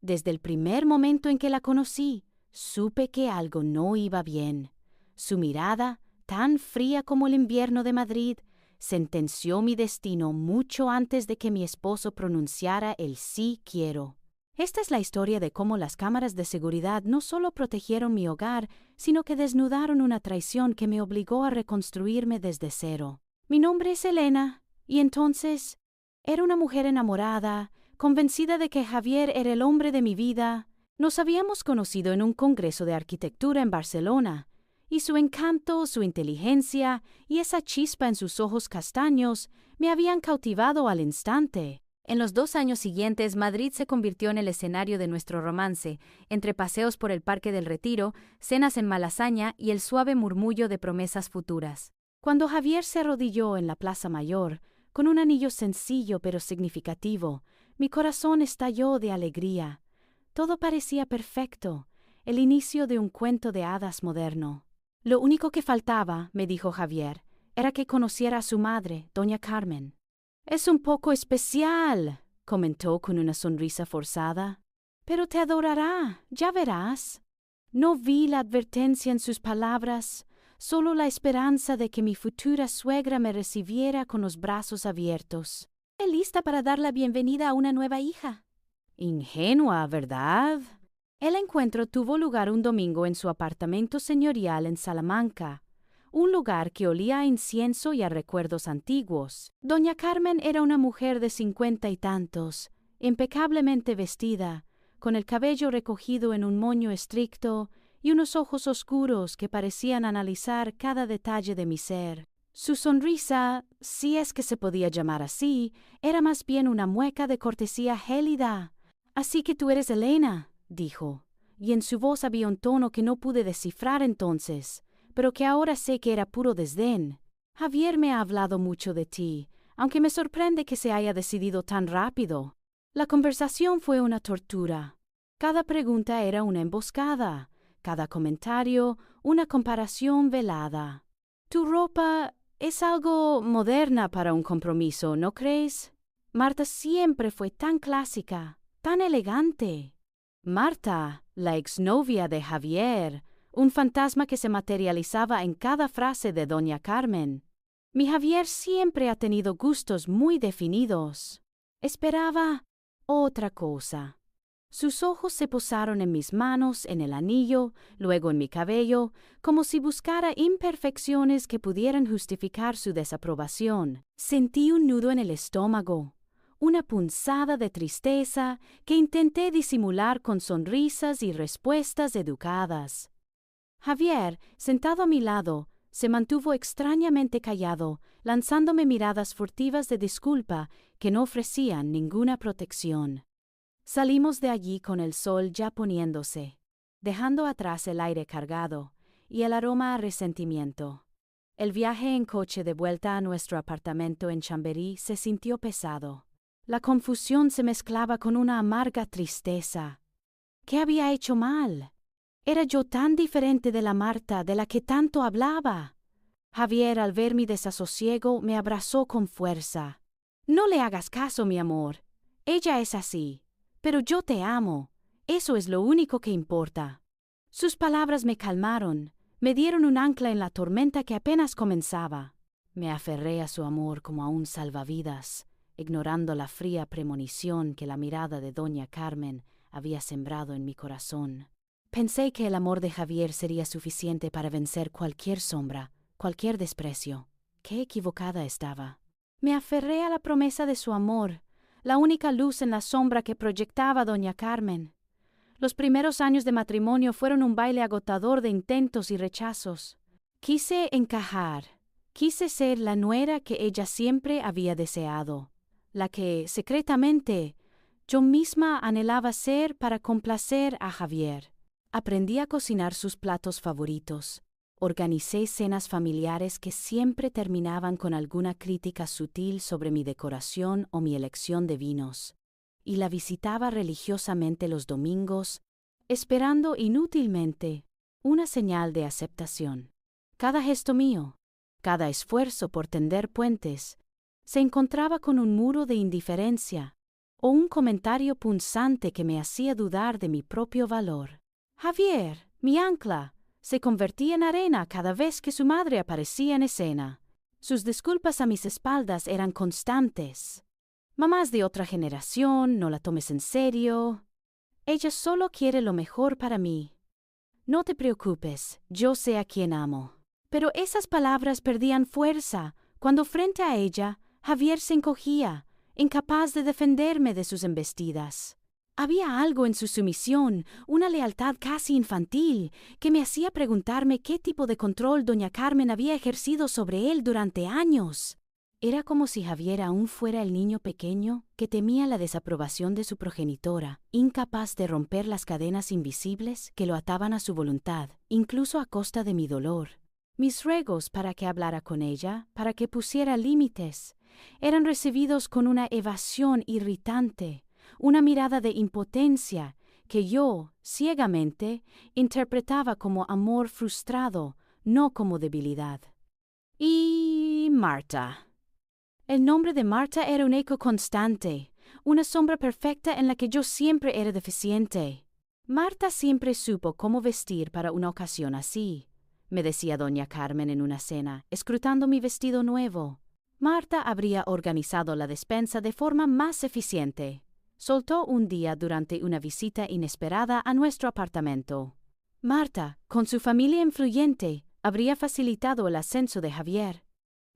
Desde el primer momento en que la conocí, supe que algo no iba bien. Su mirada, tan fría como el invierno de Madrid, sentenció mi destino mucho antes de que mi esposo pronunciara el sí quiero. Esta es la historia de cómo las cámaras de seguridad no solo protegieron mi hogar, sino que desnudaron una traición que me obligó a reconstruirme desde cero. Mi nombre es Elena, y entonces era una mujer enamorada, convencida de que Javier era el hombre de mi vida. Nos habíamos conocido en un congreso de arquitectura en Barcelona, y su encanto, su inteligencia y esa chispa en sus ojos castaños me habían cautivado al instante. En los 2 años siguientes, Madrid se convirtió en el escenario de nuestro romance, entre paseos por el Parque del Retiro, cenas en Malasaña y el suave murmullo de promesas futuras. Cuando Javier se arrodilló en la Plaza Mayor, con un anillo sencillo pero significativo, mi corazón estalló de alegría. Todo parecía perfecto, el inicio de un cuento de hadas moderno. Lo único que faltaba, me dijo Javier, era que conociera a su madre, doña Carmen. Es un poco especial, comentó con una sonrisa forzada. Pero te adorará, ya verás. No vi la advertencia en sus palabras, solo la esperanza de que mi futura suegra me recibiera con los brazos abiertos. Estoy lista para dar la bienvenida a una nueva hija. Ingenua, ¿verdad? El encuentro tuvo lugar un domingo en su apartamento señorial en Salamanca, un lugar que olía a incienso y a recuerdos antiguos. Doña Carmen era una mujer de 50 y tantos, impecablemente vestida, con el cabello recogido en un moño estricto y unos ojos oscuros que parecían analizar cada detalle de mi ser. Su sonrisa, si es que se podía llamar así, era más bien una mueca de cortesía gélida. «Así que tú eres Elena», dijo, y en su voz había un tono que no pude descifrar entonces, pero que ahora sé que era puro desdén. «Javier me ha hablado mucho de ti, aunque me sorprende que se haya decidido tan rápido». La conversación fue una tortura. Cada pregunta era una emboscada, cada comentario una comparación velada. «Tu ropa es algo moderna para un compromiso, ¿no crees? Marta siempre fue tan clásica, tan elegante». Marta, la exnovia de Javier, un fantasma que se materializaba en cada frase de doña Carmen. Mi Javier siempre ha tenido gustos muy definidos. Esperaba otra cosa. Sus ojos se posaron en mis manos, en el anillo, luego en mi cabello, como si buscara imperfecciones que pudieran justificar su desaprobación. Sentí un nudo en el estómago, una punzada de tristeza que intenté disimular con sonrisas y respuestas educadas. Javier, sentado a mi lado, se mantuvo extrañamente callado, lanzándome miradas furtivas de disculpa que no ofrecían ninguna protección. Salimos de allí con el sol ya poniéndose, dejando atrás el aire cargado y el aroma a resentimiento. El viaje en coche de vuelta a nuestro apartamento en Chamberí se sintió pesado. La confusión se mezclaba con una amarga tristeza. ¿Qué había hecho mal? ¿Era yo tan diferente de la Marta de la que tanto hablaba? Javier, al ver mi desasosiego, me abrazó con fuerza. «No le hagas caso, mi amor. Ella es así. Pero yo te amo. Eso es lo único que importa». Sus palabras me calmaron, me dieron un ancla en la tormenta que apenas comenzaba. Me aferré a su amor como a un salvavidas, ignorando la fría premonición que la mirada de doña Carmen había sembrado en mi corazón. Pensé que el amor de Javier sería suficiente para vencer cualquier sombra, cualquier desprecio. Qué equivocada estaba. Me aferré a la promesa de su amor, la única luz en la sombra que proyectaba doña Carmen. Los primeros años de matrimonio fueron un baile agotador de intentos y rechazos. Quise encajar, quise ser la nuera que ella siempre había deseado, la que, secretamente, yo misma anhelaba ser para complacer a Javier. Aprendí a cocinar sus platos favoritos. Organicé cenas familiares que siempre terminaban con alguna crítica sutil sobre mi decoración o mi elección de vinos. Y la visitaba religiosamente los domingos, esperando inútilmente una señal de aceptación. Cada gesto mío, cada esfuerzo por tender puentes, se encontraba con un muro de indiferencia. o un comentario punzante que me hacía dudar de mi propio valor. Javier, mi ancla, se convertía en arena cada vez que su madre aparecía en escena. Sus disculpas a mis espaldas eran constantes. Mamá es de otra generación, no la tomes en serio. Ella solo quiere lo mejor para mí. No te preocupes, yo sé a quién amo. Pero esas palabras perdían fuerza cuando frente a ella, Javier se encogía, incapaz de defenderme de sus embestidas. Había algo en su sumisión, una lealtad casi infantil, que me hacía preguntarme qué tipo de control doña Carmen había ejercido sobre él durante años. Era como si Javier aún fuera el niño pequeño que temía la desaprobación de su progenitora, incapaz de romper las cadenas invisibles que lo ataban a su voluntad, incluso a costa de mi dolor. Mis ruegos para que hablara con ella, para que pusiera límites, eran recibidos con una evasión irritante, una mirada de impotencia que yo, ciegamente, interpretaba como amor frustrado, no como debilidad. Y Marta. El nombre de Marta era un eco constante, una sombra perfecta en la que yo siempre era deficiente. Marta siempre supo cómo vestir para una ocasión así, me decía doña Carmen en una cena, escrutando mi vestido nuevo. Marta habría organizado la despensa de forma más eficiente. Soltó un día durante una visita inesperada a nuestro apartamento. Marta, con su familia influyente, habría facilitado el ascenso de Javier.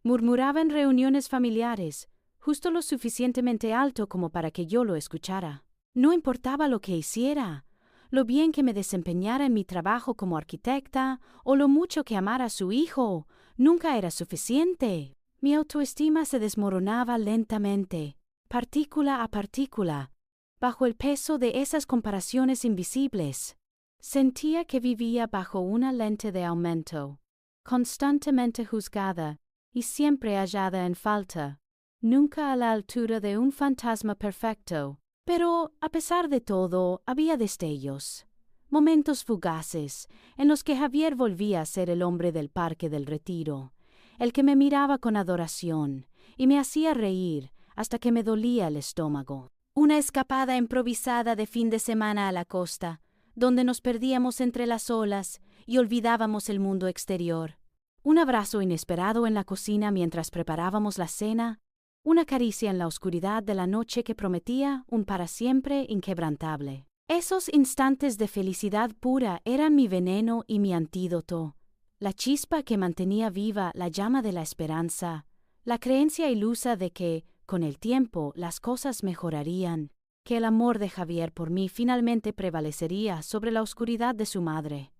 Murmuraba en reuniones familiares, justo lo suficientemente alto como para que yo lo escuchara. No importaba lo que hiciera, lo bien que me desempeñara en mi trabajo como arquitecta o lo mucho que amara a su hijo, nunca era suficiente. Mi autoestima se desmoronaba lentamente, partícula a partícula, bajo el peso de esas comparaciones invisibles. Sentía que vivía bajo una lente de aumento, constantemente juzgada y siempre hallada en falta, nunca a la altura de un fantasma perfecto. Pero, a pesar de todo, había destellos, momentos fugaces, en los que Javier volvía a ser el hombre del Parque del Retiro, el que me miraba con adoración y me hacía reír hasta que me dolía el estómago. Una escapada improvisada de fin de semana a la costa, donde nos perdíamos entre las olas y olvidábamos el mundo exterior. Un abrazo inesperado en la cocina mientras preparábamos la cena, una caricia en la oscuridad de la noche que prometía un para siempre inquebrantable. Esos instantes de felicidad pura eran mi veneno y mi antídoto, la chispa que mantenía viva la llama de la esperanza, la creencia ilusa de que, con el tiempo, las cosas mejorarían, que el amor de Javier por mí finalmente prevalecería sobre la oscuridad de su madre.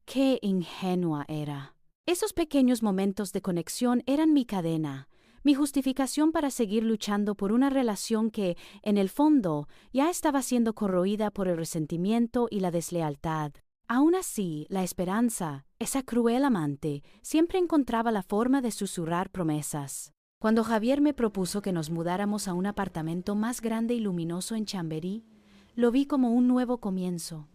¡Qué ingenua era! Esos pequeños momentos de conexión eran mi cadena, mi justificación para seguir luchando por una relación que, en el fondo, ya estaba siendo corroída por el resentimiento y la deslealtad. Aún así, la esperanza, esa cruel amante, siempre encontraba la forma de susurrar promesas. Cuando Javier me propuso que nos mudáramos a un apartamento más grande y luminoso en Chamberí, lo vi como un nuevo comienzo,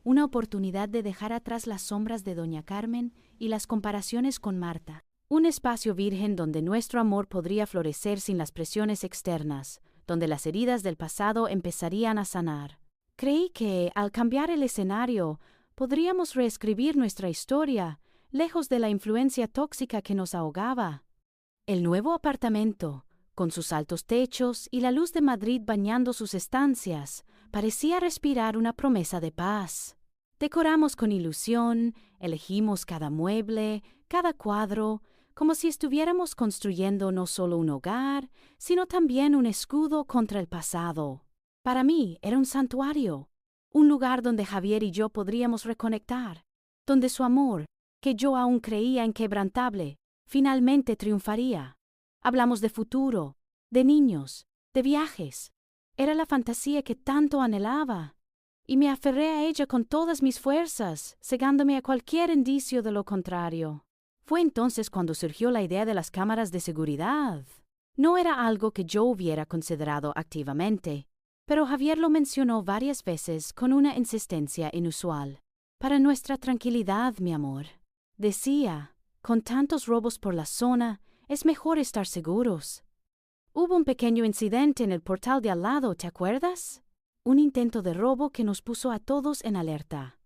una oportunidad de dejar atrás las sombras de doña Carmen y las comparaciones con Marta. Un espacio virgen donde nuestro amor podría florecer sin las presiones externas, donde las heridas del pasado empezarían a sanar. Creí que, al cambiar el escenario, podríamos reescribir nuestra historia, lejos de la influencia tóxica que nos ahogaba. El nuevo apartamento, con sus altos techos y la luz de Madrid bañando sus estancias, parecía respirar una promesa de paz. Decoramos con ilusión, elegimos cada mueble, cada cuadro, como si estuviéramos construyendo no solo un hogar, sino también un escudo contra el pasado. Para mí era un santuario, un lugar donde Javier y yo podríamos reconectar, donde su amor, que yo aún creía inquebrantable, finalmente triunfaría. Hablamos de futuro, de niños, de viajes. Era la fantasía que tanto anhelaba, y me aferré a ella con todas mis fuerzas, cegándome a cualquier indicio de lo contrario. Fue entonces cuando surgió la idea de las cámaras de seguridad. No era algo que yo hubiera considerado activamente, pero Javier lo mencionó varias veces con una insistencia inusual. Para nuestra tranquilidad, mi amor. Decía, con tantos robos por la zona, es mejor estar seguros. Hubo un pequeño incidente en el portal de al lado, ¿te acuerdas? Un intento de robo que nos puso a todos en alerta.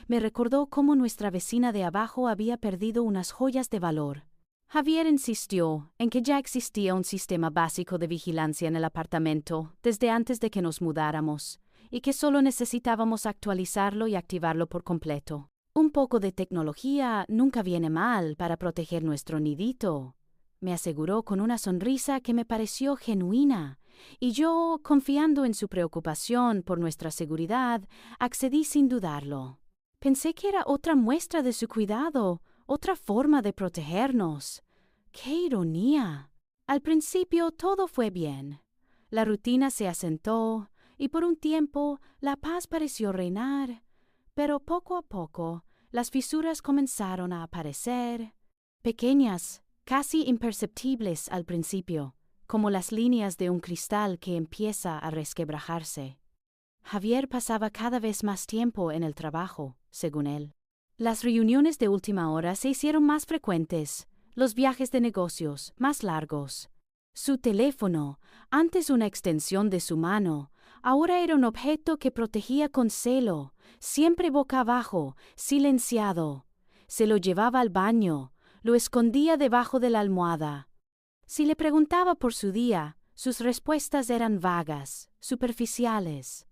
Me recordó cómo nuestra vecina de abajo había perdido unas joyas de valor. Javier insistió en que ya existía un sistema básico de vigilancia en el apartamento desde antes de que nos mudáramos, y que solo necesitábamos actualizarlo y activarlo por completo. Un poco de tecnología nunca viene mal para proteger nuestro nidito, me aseguró con una sonrisa que me pareció genuina, y yo, confiando en su preocupación por nuestra seguridad, accedí sin dudarlo. Pensé que era otra muestra de su cuidado, otra forma de protegernos. ¡Qué ironía! Al principio todo fue bien. La rutina se asentó, y por un tiempo la paz pareció reinar, pero poco a poco las fisuras comenzaron a aparecer, pequeñas, casi imperceptibles al principio, como las líneas de un cristal que empieza a resquebrajarse. Javier pasaba cada vez más tiempo en el trabajo, según él. Las reuniones de última hora se hicieron más frecuentes, los viajes de negocios más largos. Su teléfono, antes una extensión de su mano, ahora era un objeto que protegía con celo, siempre boca abajo, silenciado. Se lo llevaba al baño, lo escondía debajo de la almohada. Si le preguntaba por su día, sus respuestas eran vagas, superficiales.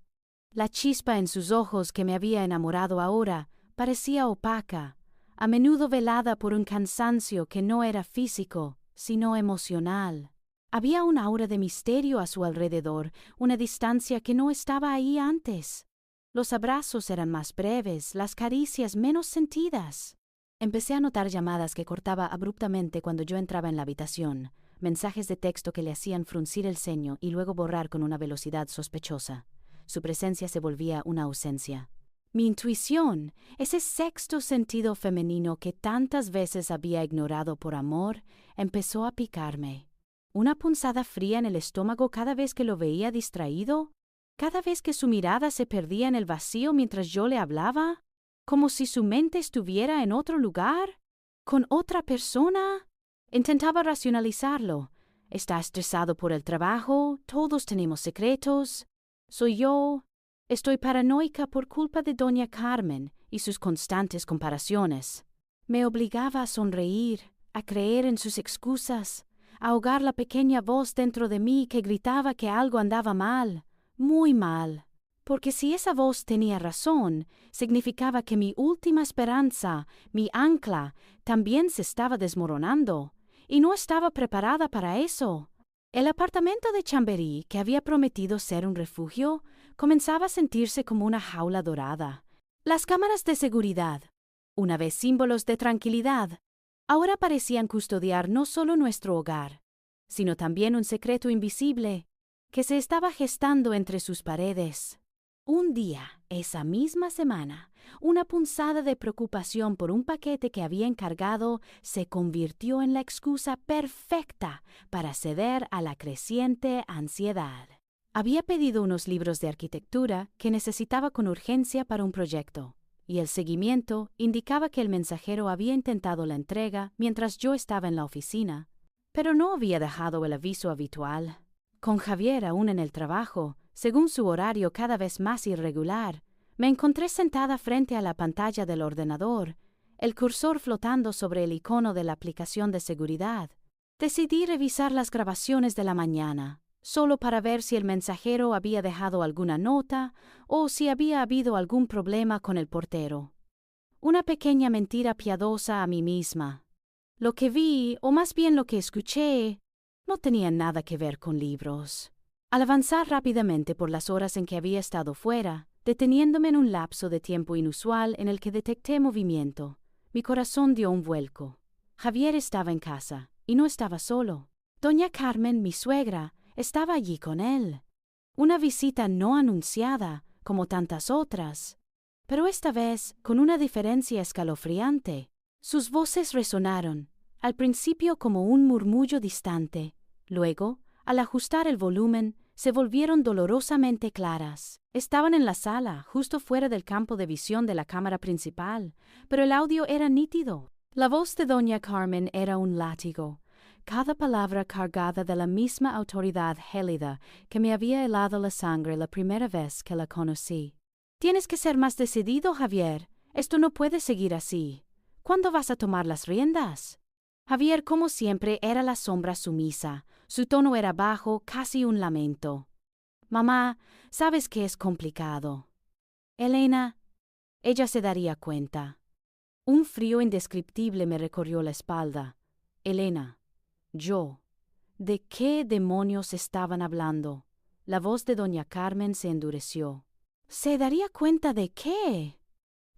La chispa en sus ojos que me había enamorado ahora parecía opaca, a menudo velada por un cansancio que no era físico, sino emocional. Había un aura de misterio a su alrededor, una distancia que no estaba ahí antes. Los abrazos eran más breves, las caricias menos sentidas. Empecé a notar llamadas que cortaba abruptamente cuando yo entraba en la habitación, mensajes de texto que le hacían fruncir el ceño y luego borrar con una velocidad sospechosa. Su presencia se volvía una ausencia. Mi intuición, ese sexto sentido femenino que tantas veces había ignorado por amor, empezó a picarme. Una punzada fría en el estómago cada vez que lo veía distraído, cada vez que su mirada se perdía en el vacío mientras yo le hablaba, como si su mente estuviera en otro lugar, con otra persona. Intentaba racionalizarlo. Está estresado por el trabajo, todos tenemos secretos. Soy yo. Estoy paranoica por culpa de doña Carmen y sus constantes comparaciones. Me obligaba a sonreír, a creer en sus excusas, a ahogar la pequeña voz dentro de mí que gritaba que algo andaba mal, muy mal. Porque si esa voz tenía razón, significaba que mi última esperanza, mi ancla, también se estaba desmoronando, y no estaba preparada para eso. El apartamento de Chamberí, que había prometido ser un refugio, comenzaba a sentirse como una jaula dorada. Las cámaras de seguridad, una vez símbolos de tranquilidad, ahora parecían custodiar no solo nuestro hogar, sino también un secreto invisible que se estaba gestando entre sus paredes. Un día, esa misma semana, una punzada de preocupación por un paquete que había encargado se convirtió en la excusa perfecta para ceder a la creciente ansiedad. Había pedido unos libros de arquitectura que necesitaba con urgencia para un proyecto, y el seguimiento indicaba que el mensajero había intentado la entrega mientras yo estaba en la oficina, pero no había dejado el aviso habitual. Con Javier aún en el trabajo, según su horario cada vez más irregular, me encontré sentada frente a la pantalla del ordenador, el cursor flotando sobre el icono de la aplicación de seguridad. Decidí revisar las grabaciones de la mañana, solo para ver si el mensajero había dejado alguna nota o si había habido algún problema con el portero. Una pequeña mentira piadosa a mí misma. Lo que vi, o más bien lo que escuché, no tenía nada que ver con libros. Al avanzar rápidamente por las horas en que había estado fuera, deteniéndome en un lapso de tiempo inusual en el que detecté movimiento, mi corazón dio un vuelco. Javier estaba en casa, y no estaba solo. Doña Carmen, mi suegra, estaba allí con él. Una visita no anunciada, como tantas otras, pero esta vez con una diferencia escalofriante. Sus voces resonaron, al principio como un murmullo distante, luego, al ajustar el volumen, se volvieron dolorosamente claras. Estaban en la sala, justo fuera del campo de visión de la cámara principal, pero el audio era nítido. La voz de doña Carmen era un látigo. cada palabra cargada de la misma autoridad gélida que me había helado la sangre la primera vez que la conocí. Tienes que ser más decidido, Javier. Esto no puede seguir así. ¿Cuándo vas a tomar las riendas? Javier, como siempre, era la sombra sumisa. Su tono era bajo, casi un lamento. Mamá, sabes que es complicado. Elena, ella se daría cuenta. Un frío indescriptible me recorrió la espalda. Elena, yo. ¿De qué demonios estaban hablando? La voz de doña Carmen se endureció. ¿Se daría cuenta de qué?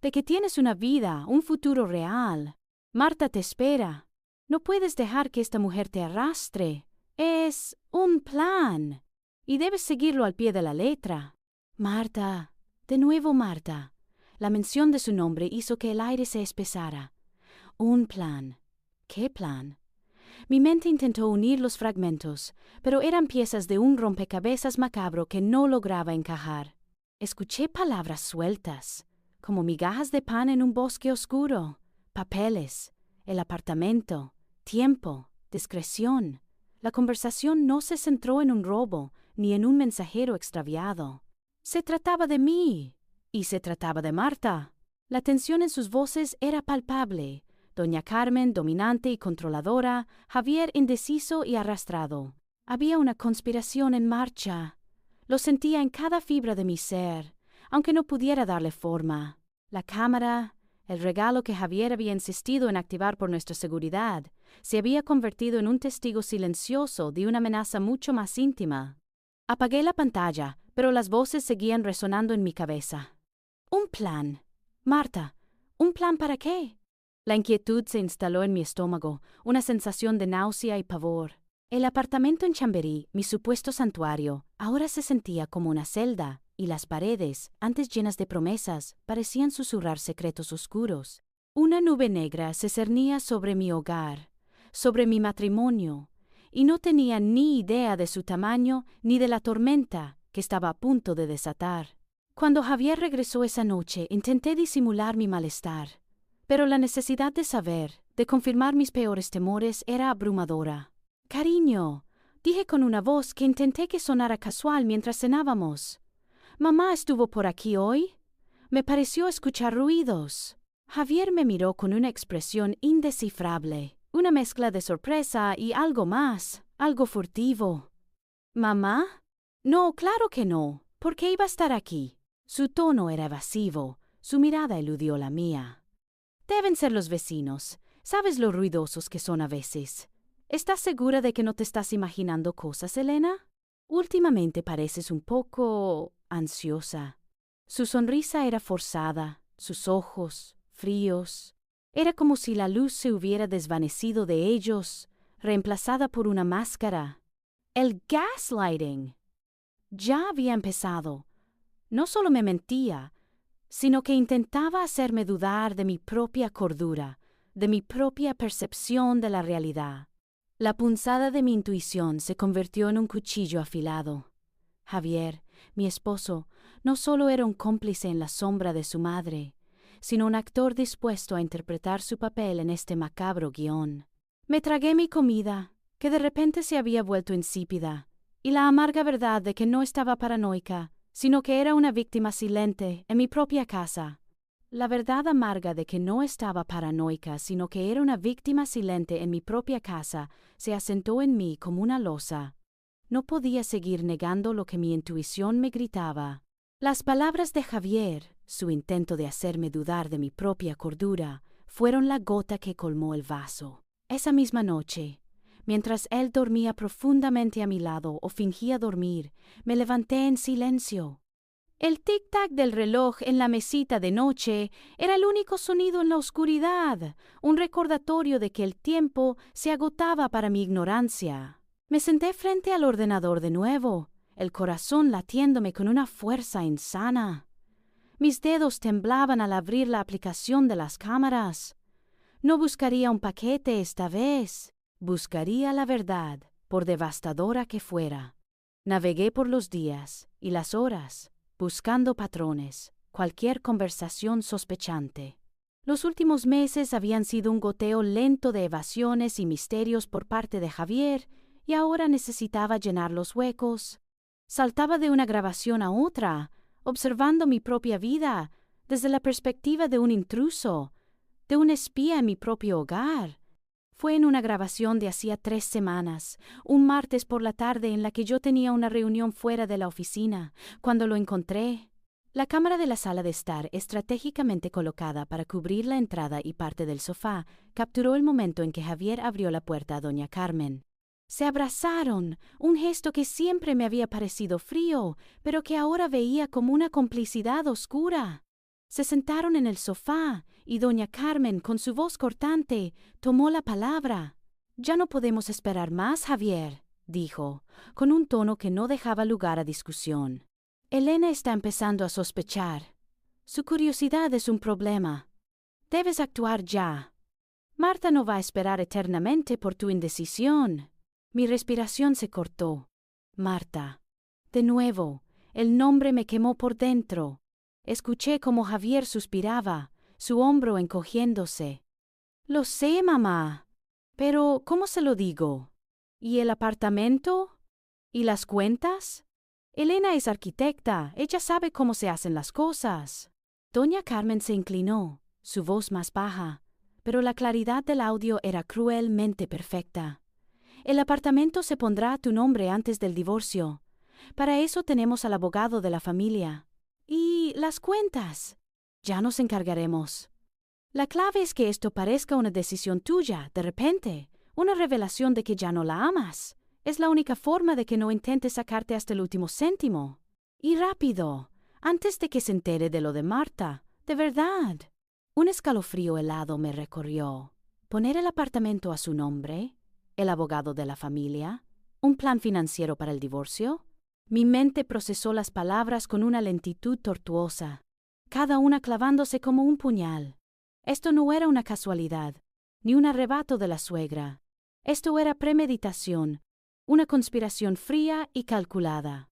De que tienes una vida, un futuro real. Marta te espera. No puedes dejar que esta mujer te arrastre. Es un plan. Y debes seguirlo al pie de la letra. Marta, de nuevo Marta. La mención de su nombre hizo que el aire se espesara. Un plan. ¿Qué plan? Mi mente intentó unir los fragmentos, pero eran piezas de un rompecabezas macabro que no lograba encajar. Escuché palabras sueltas, como migajas de pan en un bosque oscuro, papeles, el apartamento, tiempo, discreción. La conversación no se centró en un robo ni en un mensajero extraviado. Se trataba de mí, y se trataba de Marta. La tensión en sus voces era palpable. Doña Carmen, dominante y controladora, Javier indeciso y arrastrado. Había una conspiración en marcha. Lo sentía en cada fibra de mi ser, aunque no pudiera darle forma. La cámara, el regalo que Javier había insistido en activar por nuestra seguridad, se había convertido en un testigo silencioso de una amenaza mucho más íntima. Apagué la pantalla, pero las voces seguían resonando en mi cabeza. Un plan. Marta, ¿un plan para qué? La inquietud se instaló en mi estómago, una sensación de náusea y pavor. El apartamento en Chamberí, mi supuesto santuario, ahora se sentía como una celda, y las paredes, antes llenas de promesas, parecían susurrar secretos oscuros. Una nube negra se cernía sobre mi hogar, sobre mi matrimonio, y no tenía ni idea de su tamaño ni de la tormenta que estaba a punto de desatar. Cuando Javier regresó esa noche, intenté disimular mi malestar. Pero la necesidad de saber, de confirmar mis peores temores, era abrumadora. «Cariño», dije con una voz que intenté que sonara casual mientras cenábamos. «¿Mamá estuvo por aquí hoy?» Me pareció escuchar ruidos. Javier me miró con una expresión indescifrable, una mezcla de sorpresa y algo más, algo furtivo. «¿Mamá?» «No, claro que no. ¿Por qué iba a estar aquí?» Su tono era evasivo, su mirada eludió la mía. Deben ser los vecinos. ¿Sabes lo ruidosos que son a veces? ¿Estás segura de que no te estás imaginando cosas, Elena? Últimamente pareces un poco ansiosa. Su sonrisa era forzada, sus ojos fríos. Era como si la luz se hubiera desvanecido de ellos, reemplazada por una máscara. El gaslighting. Ya había empezado. No solo me mentía, sino que intentaba hacerme dudar de mi propia cordura, de mi propia percepción de la realidad. La punzada de mi intuición se convirtió en un cuchillo afilado. Javier, mi esposo, no solo era un cómplice en la sombra de su madre, sino un actor dispuesto a interpretar su papel en este macabro guión. Me tragué mi comida, que de repente se había vuelto insípida, y la amarga verdad de que no estaba paranoica, sino que era una víctima silente en mi propia casa. La verdad amarga de que no estaba paranoica, sino que era una víctima silente en mi propia casa, se asentó en mí como una losa. No podía seguir negando lo que mi intuición me gritaba. Las palabras de Javier, su intento de hacerme dudar de mi propia cordura, fueron la gota que colmó el vaso. Esa misma noche, mientras él dormía profundamente a mi lado o fingía dormir, me levanté en silencio. El tic-tac del reloj en la mesita de noche era el único sonido en la oscuridad, un recordatorio de que el tiempo se agotaba para mi ignorancia. Me senté frente al ordenador de nuevo, el corazón latiéndome con una fuerza insana. Mis dedos temblaban al abrir la aplicación de las cámaras. No buscaría un paquete esta vez. Buscaría la verdad, por devastadora que fuera. Navegué por los días y las horas, buscando patrones, cualquier conversación sospechante. Los últimos meses habían sido un goteo lento de evasiones y misterios por parte de Javier, y ahora necesitaba llenar los huecos. Saltaba de una grabación a otra, observando mi propia vida desde la perspectiva de un intruso, de un espía en mi propio hogar. Fue en una grabación de hacía 3 semanas, un martes por la tarde en la que yo tenía una reunión fuera de la oficina, cuando lo encontré. La cámara de la sala de estar, estratégicamente colocada para cubrir la entrada y parte del sofá, capturó el momento en que Javier abrió la puerta a doña Carmen. Se abrazaron, un gesto que siempre me había parecido frío, pero que ahora veía como una complicidad oscura. Se sentaron en el sofá, y doña Carmen, con su voz cortante, tomó la palabra. «Ya no podemos esperar más, Javier», dijo, con un tono que no dejaba lugar a discusión. «Elena está empezando a sospechar. Su curiosidad es un problema. Debes actuar ya. Marta no va a esperar eternamente por tu indecisión». Mi respiración se cortó. Marta. De nuevo, el nombre me quemó por dentro. Escuché cómo Javier suspiraba, su hombro encogiéndose. «Lo sé, mamá. Pero, ¿cómo se lo digo? ¿Y el apartamento? ¿Y las cuentas? Elena es arquitecta, ella sabe cómo se hacen las cosas». Doña Carmen se inclinó, su voz más baja, pero la claridad del audio era cruelmente perfecta. «El apartamento se pondrá a tu nombre antes del divorcio. Para eso tenemos al abogado de la familia. ¿Y las cuentas? Ya nos encargaremos. La clave es que esto parezca una decisión tuya, de repente, una revelación de que ya no la amas. Es la única forma de que no intente sacarte hasta el último céntimo. Y rápido, antes de que se entere de lo de Marta, de verdad». Un escalofrío helado me recorrió. ¿Poner el apartamento a su nombre? ¿El abogado de la familia? ¿Un plan financiero para el divorcio? Mi mente procesó las palabras con una lentitud tortuosa, cada una clavándose como un puñal. Esto no era una casualidad, ni un arrebato de la suegra. Esto era premeditación, una conspiración fría y calculada.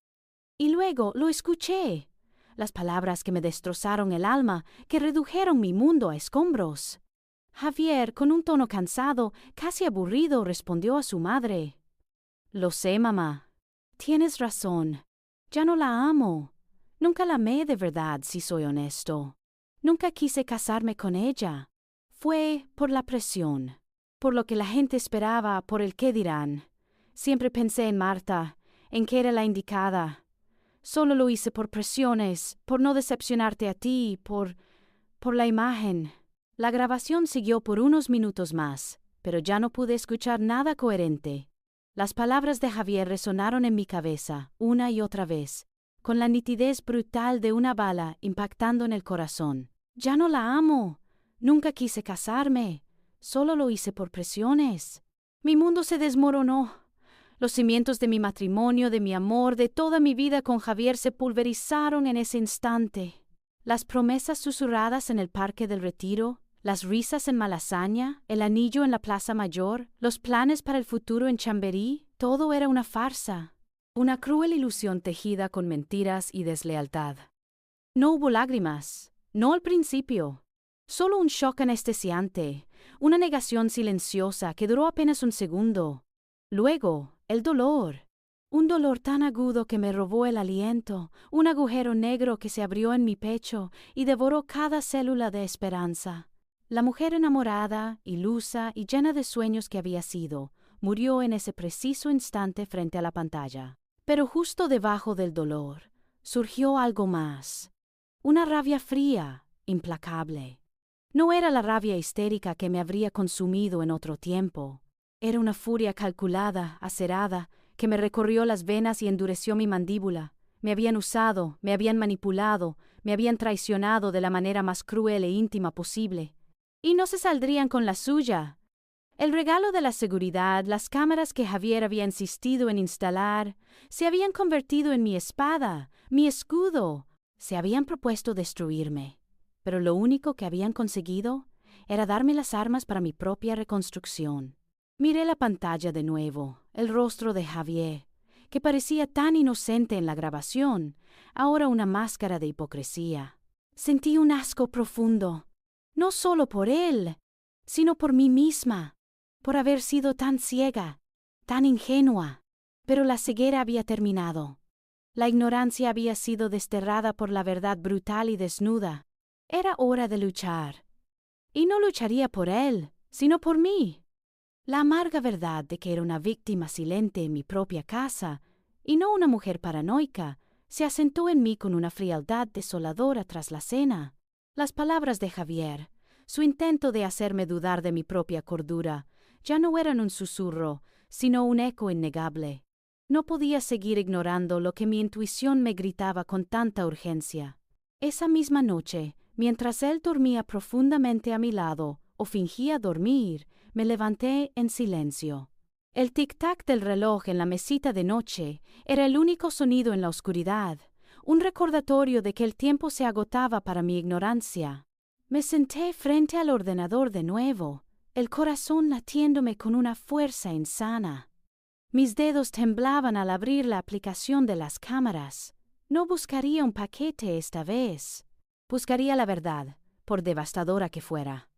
Y luego lo escuché, las palabras que me destrozaron el alma, que redujeron mi mundo a escombros. Javier, con un tono cansado, casi aburrido, respondió a su madre. «Lo sé, mamá. Tienes razón. Ya no la amo. Nunca la amé de verdad, si soy honesto. Nunca quise casarme con ella. Fue por la presión, por lo que la gente esperaba, por el qué dirán. Siempre pensé en Marta, en que era la indicada. Solo lo hice por presiones, por no decepcionarte a ti, por la imagen». La grabación siguió por unos minutos más, pero ya no pude escuchar nada coherente. Las palabras de Javier resonaron en mi cabeza, una y otra vez, con la nitidez brutal de una bala impactando en el corazón. «Ya no la amo. Nunca quise casarme. Solo lo hice por presiones». Mi mundo se desmoronó. Los cimientos de mi matrimonio, de mi amor, de toda mi vida con Javier se pulverizaron en ese instante. Las promesas susurradas en el Parque del Retiro, las risas en Malasaña, el anillo en la Plaza Mayor, los planes para el futuro en Chamberí, todo era una farsa, una cruel ilusión tejida con mentiras y deslealtad. No hubo lágrimas, no al principio, solo un shock anestesiante, una negación silenciosa que duró apenas un segundo. Luego, el dolor. Un dolor tan agudo que me robó el aliento, un agujero negro que se abrió en mi pecho y devoró cada célula de esperanza. La mujer enamorada, ilusa y llena de sueños que había sido, murió en ese preciso instante frente a la pantalla. Pero justo debajo del dolor, surgió algo más. Una rabia fría, implacable. No era la rabia histérica que me habría consumido en otro tiempo. Era una furia calculada, acerada, que me recorrió las venas y endureció mi mandíbula. Me habían usado, me habían manipulado, me habían traicionado de la manera más cruel e íntima posible. Y no se saldrían con la suya. El regalo de la seguridad, las cámaras que Javier había insistido en instalar, se habían convertido en mi espada, mi escudo. Se habían propuesto destruirme, pero lo único que habían conseguido era darme las armas para mi propia reconstrucción. Miré la pantalla de nuevo, el rostro de Javier, que parecía tan inocente en la grabación, ahora una máscara de hipocresía. Sentí un asco profundo. No solo por él, sino por mí misma, por haber sido tan ciega, tan ingenua. Pero la ceguera había terminado. La ignorancia había sido desterrada por la verdad brutal y desnuda. Era hora de luchar. Y no lucharía por él, sino por mí. La amarga verdad de que era una víctima silente en mi propia casa, y no una mujer paranoica, se asentó en mí con una frialdad desoladora tras la cena. Las palabras de Javier, su intento de hacerme dudar de mi propia cordura, ya no eran un susurro, sino un eco innegable. No podía seguir ignorando lo que mi intuición me gritaba con tanta urgencia. Esa misma noche, mientras él dormía profundamente a mi lado, o fingía dormir, me levanté en silencio. El tic-tac del reloj en la mesita de noche era el único sonido en la oscuridad, un recordatorio de que el tiempo se agotaba para mi ignorancia. Me senté frente al ordenador de nuevo, el corazón latiéndome con una fuerza insana. Mis dedos temblaban al abrir la aplicación de las cámaras. No buscaría un paquete esta vez. Buscaría la verdad, por devastadora que fuera.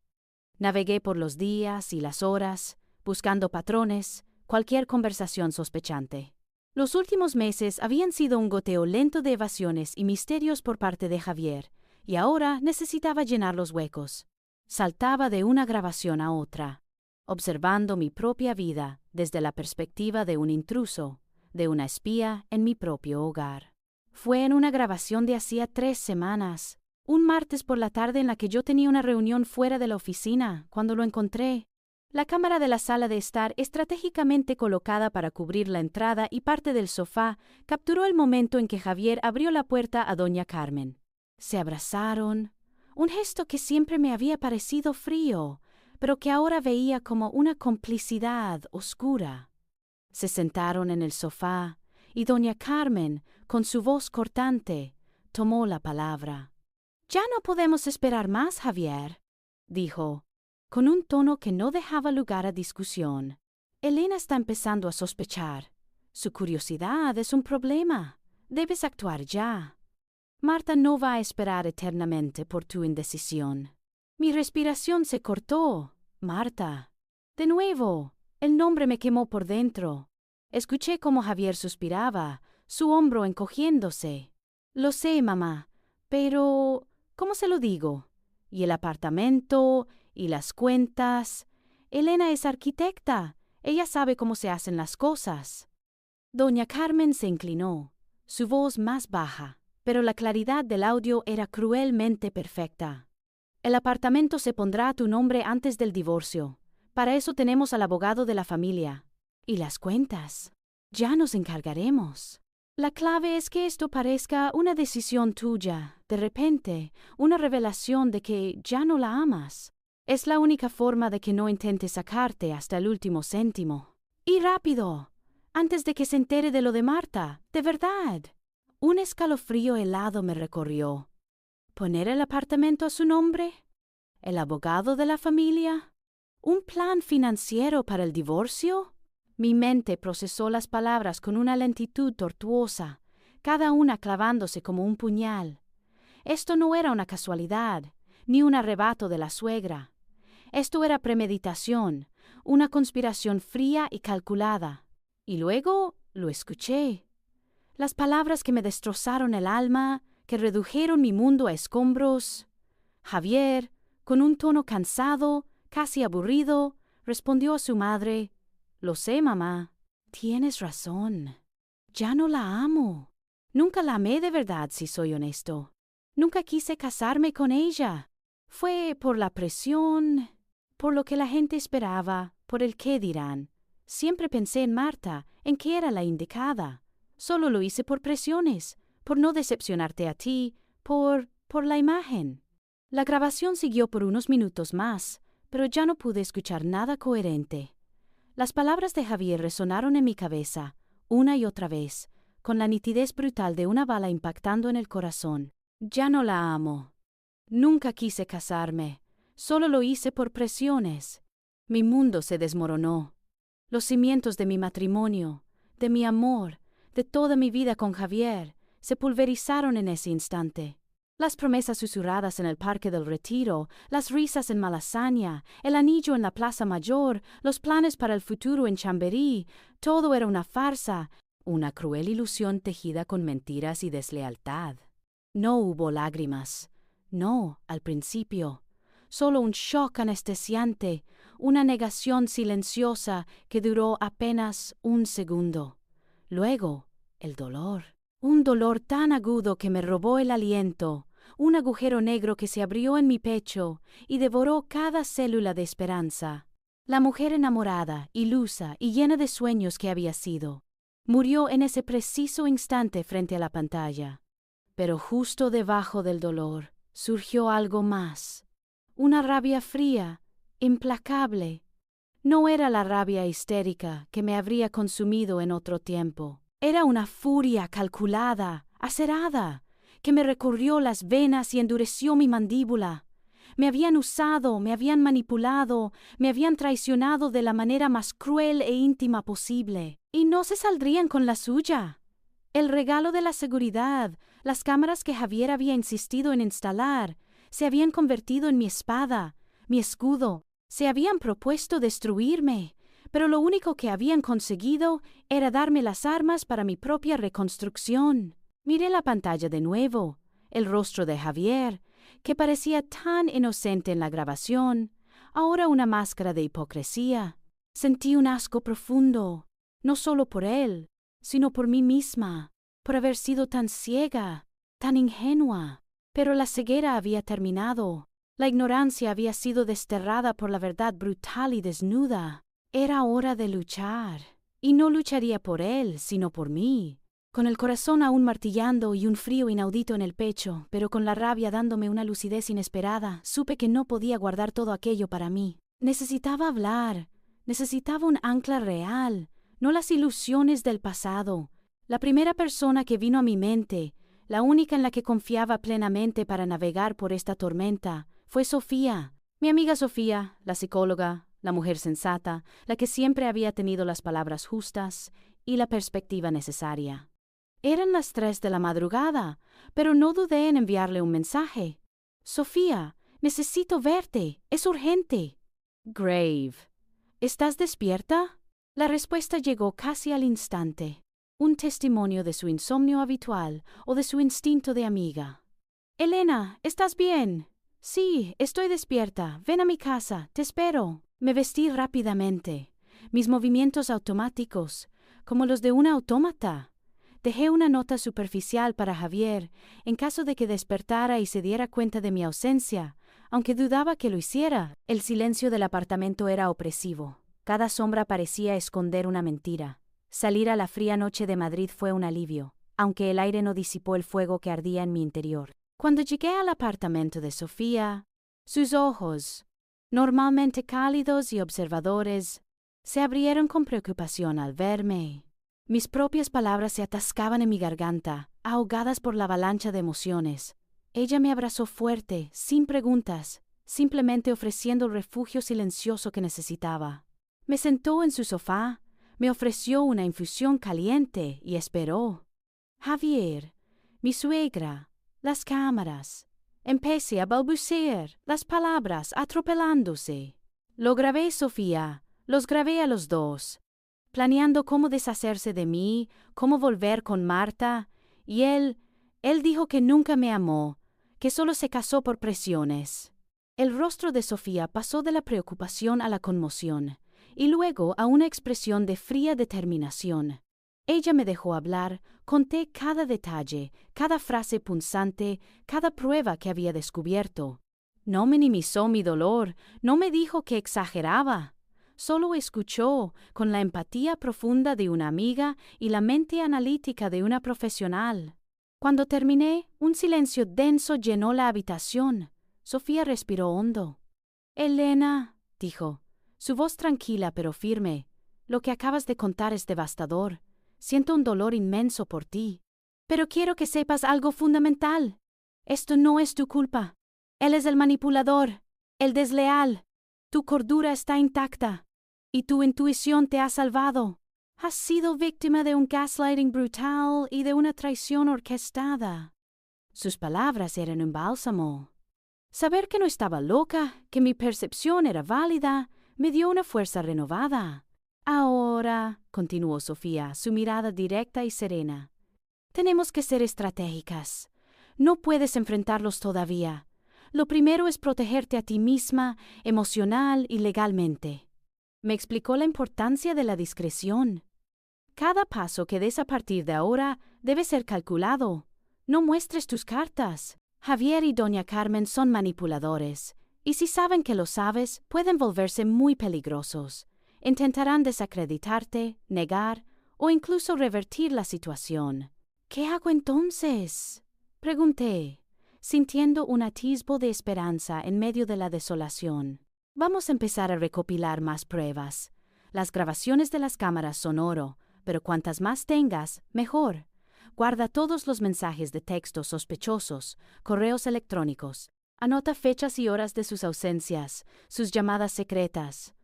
Navegué por los días y las horas, buscando patrones, cualquier conversación sospechante. Los últimos meses habían sido un goteo lento de evasiones y misterios por parte de Javier, y ahora necesitaba llenar los huecos. Saltaba de una grabación a otra, observando mi propia vida desde la perspectiva de un intruso, de una espía en mi propio hogar. Fue en una grabación de hacía 3 semanas, un martes por la tarde en la que yo tenía una reunión fuera de la oficina, cuando lo encontré. La cámara de la sala de estar, estratégicamente colocada para cubrir la entrada y parte del sofá, capturó el momento en que Javier abrió la puerta a doña Carmen. Se abrazaron, un gesto que siempre me había parecido frío, pero que ahora veía como una complicidad oscura. Se sentaron en el sofá, y doña Carmen, con su voz cortante, tomó la palabra. «Ya no podemos esperar más, Javier», dijo, con un tono que no dejaba lugar a discusión. «Elena está empezando a sospechar. Su curiosidad es un problema. Debes actuar ya. Marta no va a esperar eternamente por tu indecisión». Mi respiración se cortó. Marta. De nuevo, el nombre me quemó por dentro. Escuché cómo Javier suspiraba, su hombro encogiéndose. «Lo sé, mamá, pero ¿cómo se lo digo? Y el apartamento, y las cuentas. Elena es arquitecta, ella sabe cómo se hacen las cosas». Doña Carmen se inclinó, su voz más baja, pero la claridad del audio era cruelmente perfecta. «El apartamento se pondrá a tu nombre antes del divorcio. Para eso tenemos al abogado de la familia. Y las cuentas. Ya nos encargaremos. La clave es que esto parezca una decisión tuya, de repente, una revelación de que ya no la amas. Es la única forma de que no intente sacarte hasta el último céntimo. Y rápido, antes de que se entere de lo de Marta, de verdad». Un escalofrío helado me recorrió. ¿Poner el apartamento a su nombre? ¿El abogado de la familia? ¿Un plan financiero para el divorcio? Mi mente procesó las palabras con una lentitud tortuosa, cada una clavándose como un puñal. Esto no era una casualidad, ni un arrebato de la suegra. Esto era premeditación, una conspiración fría y calculada. Y luego lo escuché. Las palabras que me destrozaron el alma, que redujeron mi mundo a escombros. Javier, con un tono cansado, casi aburrido, respondió a su madre: «Lo sé, mamá. Tienes razón. Ya no la amo. Nunca la amé de verdad, si soy honesto. Nunca quise casarme con ella. Fue por la presión, por lo que la gente esperaba, por el qué dirán. Siempre pensé en Marta, en que era la indicada. Solo lo hice por presiones, por no decepcionarte a ti, por la imagen». La grabación siguió por unos minutos más, pero ya no pude escuchar nada coherente. Las palabras de Javier resonaron en mi cabeza, una y otra vez, con la nitidez brutal de una bala impactando en el corazón. Ya no la amo. Nunca quise casarme, solo lo hice por presiones. Mi mundo se desmoronó. Los cimientos de mi matrimonio, de mi amor, de toda mi vida con Javier, se pulverizaron en ese instante. Las promesas susurradas en el Parque del Retiro, las risas en Malasaña, el anillo en la Plaza Mayor, los planes para el futuro en Chamberí, todo era una farsa, una cruel ilusión tejida con mentiras y deslealtad. No hubo lágrimas. No, al principio. Solo un shock anestesiante, una negación silenciosa que duró apenas un segundo. Luego, el dolor. Un dolor tan agudo que me robó el aliento, un agujero negro que se abrió en mi pecho y devoró cada célula de esperanza. La mujer enamorada, ilusa y llena de sueños que había sido, murió en ese preciso instante frente a la pantalla. Pero justo debajo del dolor surgió algo más. Una rabia fría, implacable. No era la rabia histérica que me habría consumido en otro tiempo. Era una furia calculada, acerada, que me recorrió las venas y endureció mi mandíbula. Me habían usado, me habían manipulado, me habían traicionado de la manera más cruel e íntima posible. Y no se saldrían con la suya. El regalo de la seguridad, las cámaras que Javier había insistido en instalar, se habían convertido en mi espada, mi escudo. Se habían propuesto destruirme, pero lo único que habían conseguido era darme las armas para mi propia reconstrucción. Miré la pantalla de nuevo, el rostro de Javier, que parecía tan inocente en la grabación, ahora una máscara de hipocresía. Sentí un asco profundo, no solo por él, sino por mí misma, por haber sido tan ciega, tan ingenua. Pero la ceguera había terminado. La ignorancia había sido desterrada por la verdad brutal y desnuda. Era hora de luchar. Y no lucharía por él, sino por mí. Con el corazón aún martillando y un frío inaudito en el pecho, pero con la rabia dándome una lucidez inesperada, supe que no podía guardar todo aquello para mí. Necesitaba hablar. Necesitaba un ancla real, no las ilusiones del pasado. La primera persona que vino a mi mente, la única en la que confiaba plenamente para navegar por esta tormenta, fue Sofía, mi amiga Sofía, la psicóloga, la mujer sensata, la que siempre había tenido las palabras justas y la perspectiva necesaria. Eran las 3 de la madrugada, pero no dudé en enviarle un mensaje. Sofía, necesito verte, es urgente. Grave. ¿Estás despierta? La respuesta llegó casi al instante. Un testimonio de su insomnio habitual o de su instinto de amiga. Elena, ¿estás bien? Sí, estoy despierta. Ven a mi casa, te espero. Me vestí rápidamente. Mis movimientos automáticos, como los de una autómata. Dejé una nota superficial para Javier, en caso de que despertara y se diera cuenta de mi ausencia, aunque dudaba que lo hiciera. El silencio del apartamento era opresivo. Cada sombra parecía esconder una mentira. Salir a la fría noche de Madrid fue un alivio, aunque el aire no disipó el fuego que ardía en mi interior. Cuando llegué al apartamento de Sofía, sus ojos, normalmente cálidos y observadores, se abrieron con preocupación al verme. Mis propias palabras se atascaban en mi garganta, ahogadas por la avalancha de emociones. Ella me abrazó fuerte, sin preguntas, simplemente ofreciendo el refugio silencioso que necesitaba. Me sentó en su sofá, me ofreció una infusión caliente y esperó. Javier, mi suegra, las cámaras. Empecé a balbucear, las palabras atropelándose. Lo grabé, Sofía, los grabé a los dos, planeando cómo deshacerse de mí, cómo volver con Marta, y él dijo que nunca me amó, que solo se casó por presiones. El rostro de Sofía pasó de la preocupación a la conmoción, y luego a una expresión de fría determinación. Ella me dejó hablar, conté cada detalle, cada frase punzante, cada prueba que había descubierto. No minimizó mi dolor, no me dijo que exageraba. Solo escuchó, con la empatía profunda de una amiga y la mente analítica de una profesional. Cuando terminé, un silencio denso llenó la habitación. Sofía respiró hondo. Elena, dijo, su voz tranquila pero firme, lo que acabas de contar es devastador. Siento un dolor inmenso por ti. Pero quiero que sepas algo fundamental. Esto no es tu culpa. Él es el manipulador, el desleal. Tu cordura está intacta. Y tu intuición te ha salvado. Has sido víctima de un gaslighting brutal y de una traición orquestada. Sus palabras eran un bálsamo. Saber que no estaba loca, que mi percepción era válida, me dio una fuerza renovada. Ahora, continuó Sofía, su mirada directa y serena, tenemos que ser estratégicas. No puedes enfrentarlos todavía. Lo primero es protegerte a ti misma, emocional y legalmente. Me explicó la importancia de la discreción. Cada paso que des a partir de ahora debe ser calculado. No muestres tus cartas. Javier y doña Carmen son manipuladores, y si saben que lo sabes, pueden volverse muy peligrosos. Intentarán desacreditarte, negar o incluso revertir la situación. ¿Qué hago entonces?, pregunté, sintiendo un atisbo de esperanza en medio de la desolación. Vamos a empezar a recopilar más pruebas. Las grabaciones de las cámaras son oro, pero cuantas más tengas, mejor. Guarda todos los mensajes de texto sospechosos, correos electrónicos. Anota fechas y horas de sus ausencias, sus llamadas secretas.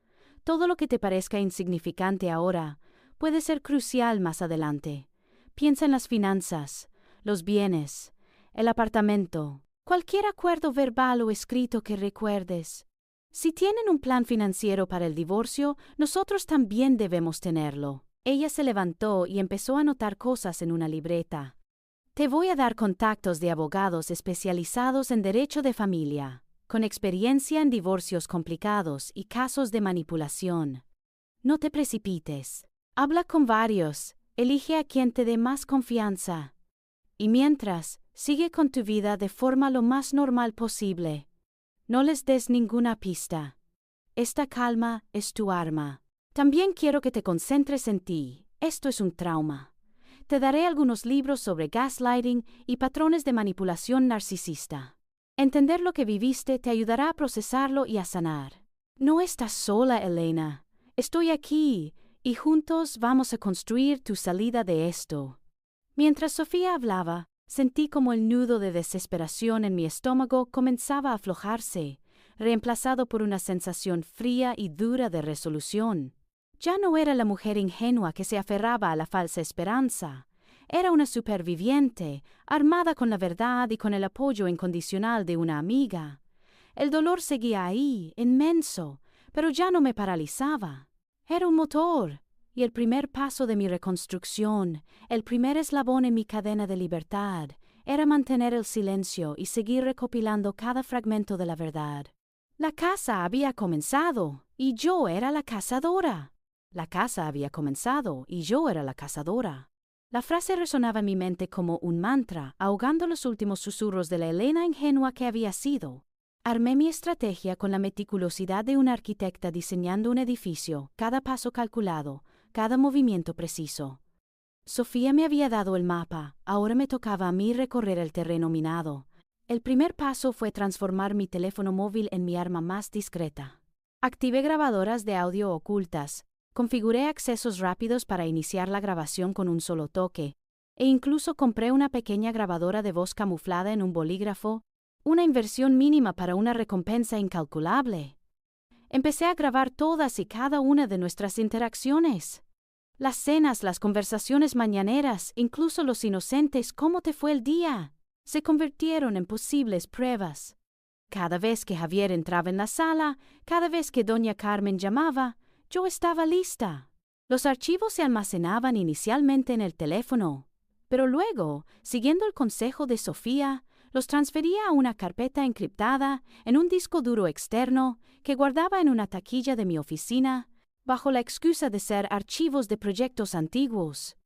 Todo lo que te parezca insignificante ahora puede ser crucial más adelante. Piensa en las finanzas, los bienes, el apartamento, cualquier acuerdo verbal o escrito que recuerdes. Si tienen un plan financiero para el divorcio, nosotros también debemos tenerlo. Ella se levantó y empezó a anotar cosas en una libreta. Te voy a dar contactos de abogados especializados en derecho de familia, con experiencia en divorcios complicados y casos de manipulación. No te precipites. Habla con varios. Elige a quien te dé más confianza. Y mientras, sigue con tu vida de forma lo más normal posible. No les des ninguna pista. Esta calma es tu arma. También quiero que te concentres en ti. Esto es un trauma. Te daré algunos libros sobre gaslighting y patrones de manipulación narcisista. Entender lo que viviste te ayudará a procesarlo y a sanar. No estás sola, Elena. Estoy aquí, y juntos vamos a construir tu salida de esto. Mientras Sofía hablaba, sentí como el nudo de desesperación en mi estómago comenzaba a aflojarse, reemplazado por una sensación fría y dura de resolución. Ya no era la mujer ingenua que se aferraba a la falsa esperanza. Era una superviviente, armada con la verdad y con el apoyo incondicional de una amiga. El dolor seguía ahí, inmenso, pero ya no me paralizaba. Era un motor, y el primer paso de mi reconstrucción, el primer eslabón en mi cadena de libertad, era mantener el silencio y seguir recopilando cada fragmento de la verdad. La caza había comenzado, y yo era la cazadora. La caza había comenzado, y yo era la cazadora. La frase resonaba en mi mente como un mantra, ahogando los últimos susurros de la Elena ingenua que había sido. Armé mi estrategia con la meticulosidad de una arquitecta diseñando un edificio, cada paso calculado, cada movimiento preciso. Sofía me había dado el mapa, ahora me tocaba a mí recorrer el terreno minado. El primer paso fue transformar mi teléfono móvil en mi arma más discreta. Activé grabadoras de audio ocultas, configuré accesos rápidos para iniciar la grabación con un solo toque, e incluso compré una pequeña grabadora de voz camuflada en un bolígrafo, una inversión mínima para una recompensa incalculable. Empecé a grabar todas y cada una de nuestras interacciones. Las cenas, las conversaciones mañaneras, incluso los inocentes «¿Cómo te fue el día?», se convirtieron en posibles pruebas. Cada vez que Javier entraba en la sala, cada vez que doña Carmen llamaba, yo estaba lista. Los archivos se almacenaban inicialmente en el teléfono, pero luego, siguiendo el consejo de Sofía, los transfería a una carpeta encriptada en un disco duro externo que guardaba en una taquilla de mi oficina, bajo la excusa de ser archivos de proyectos antiguos.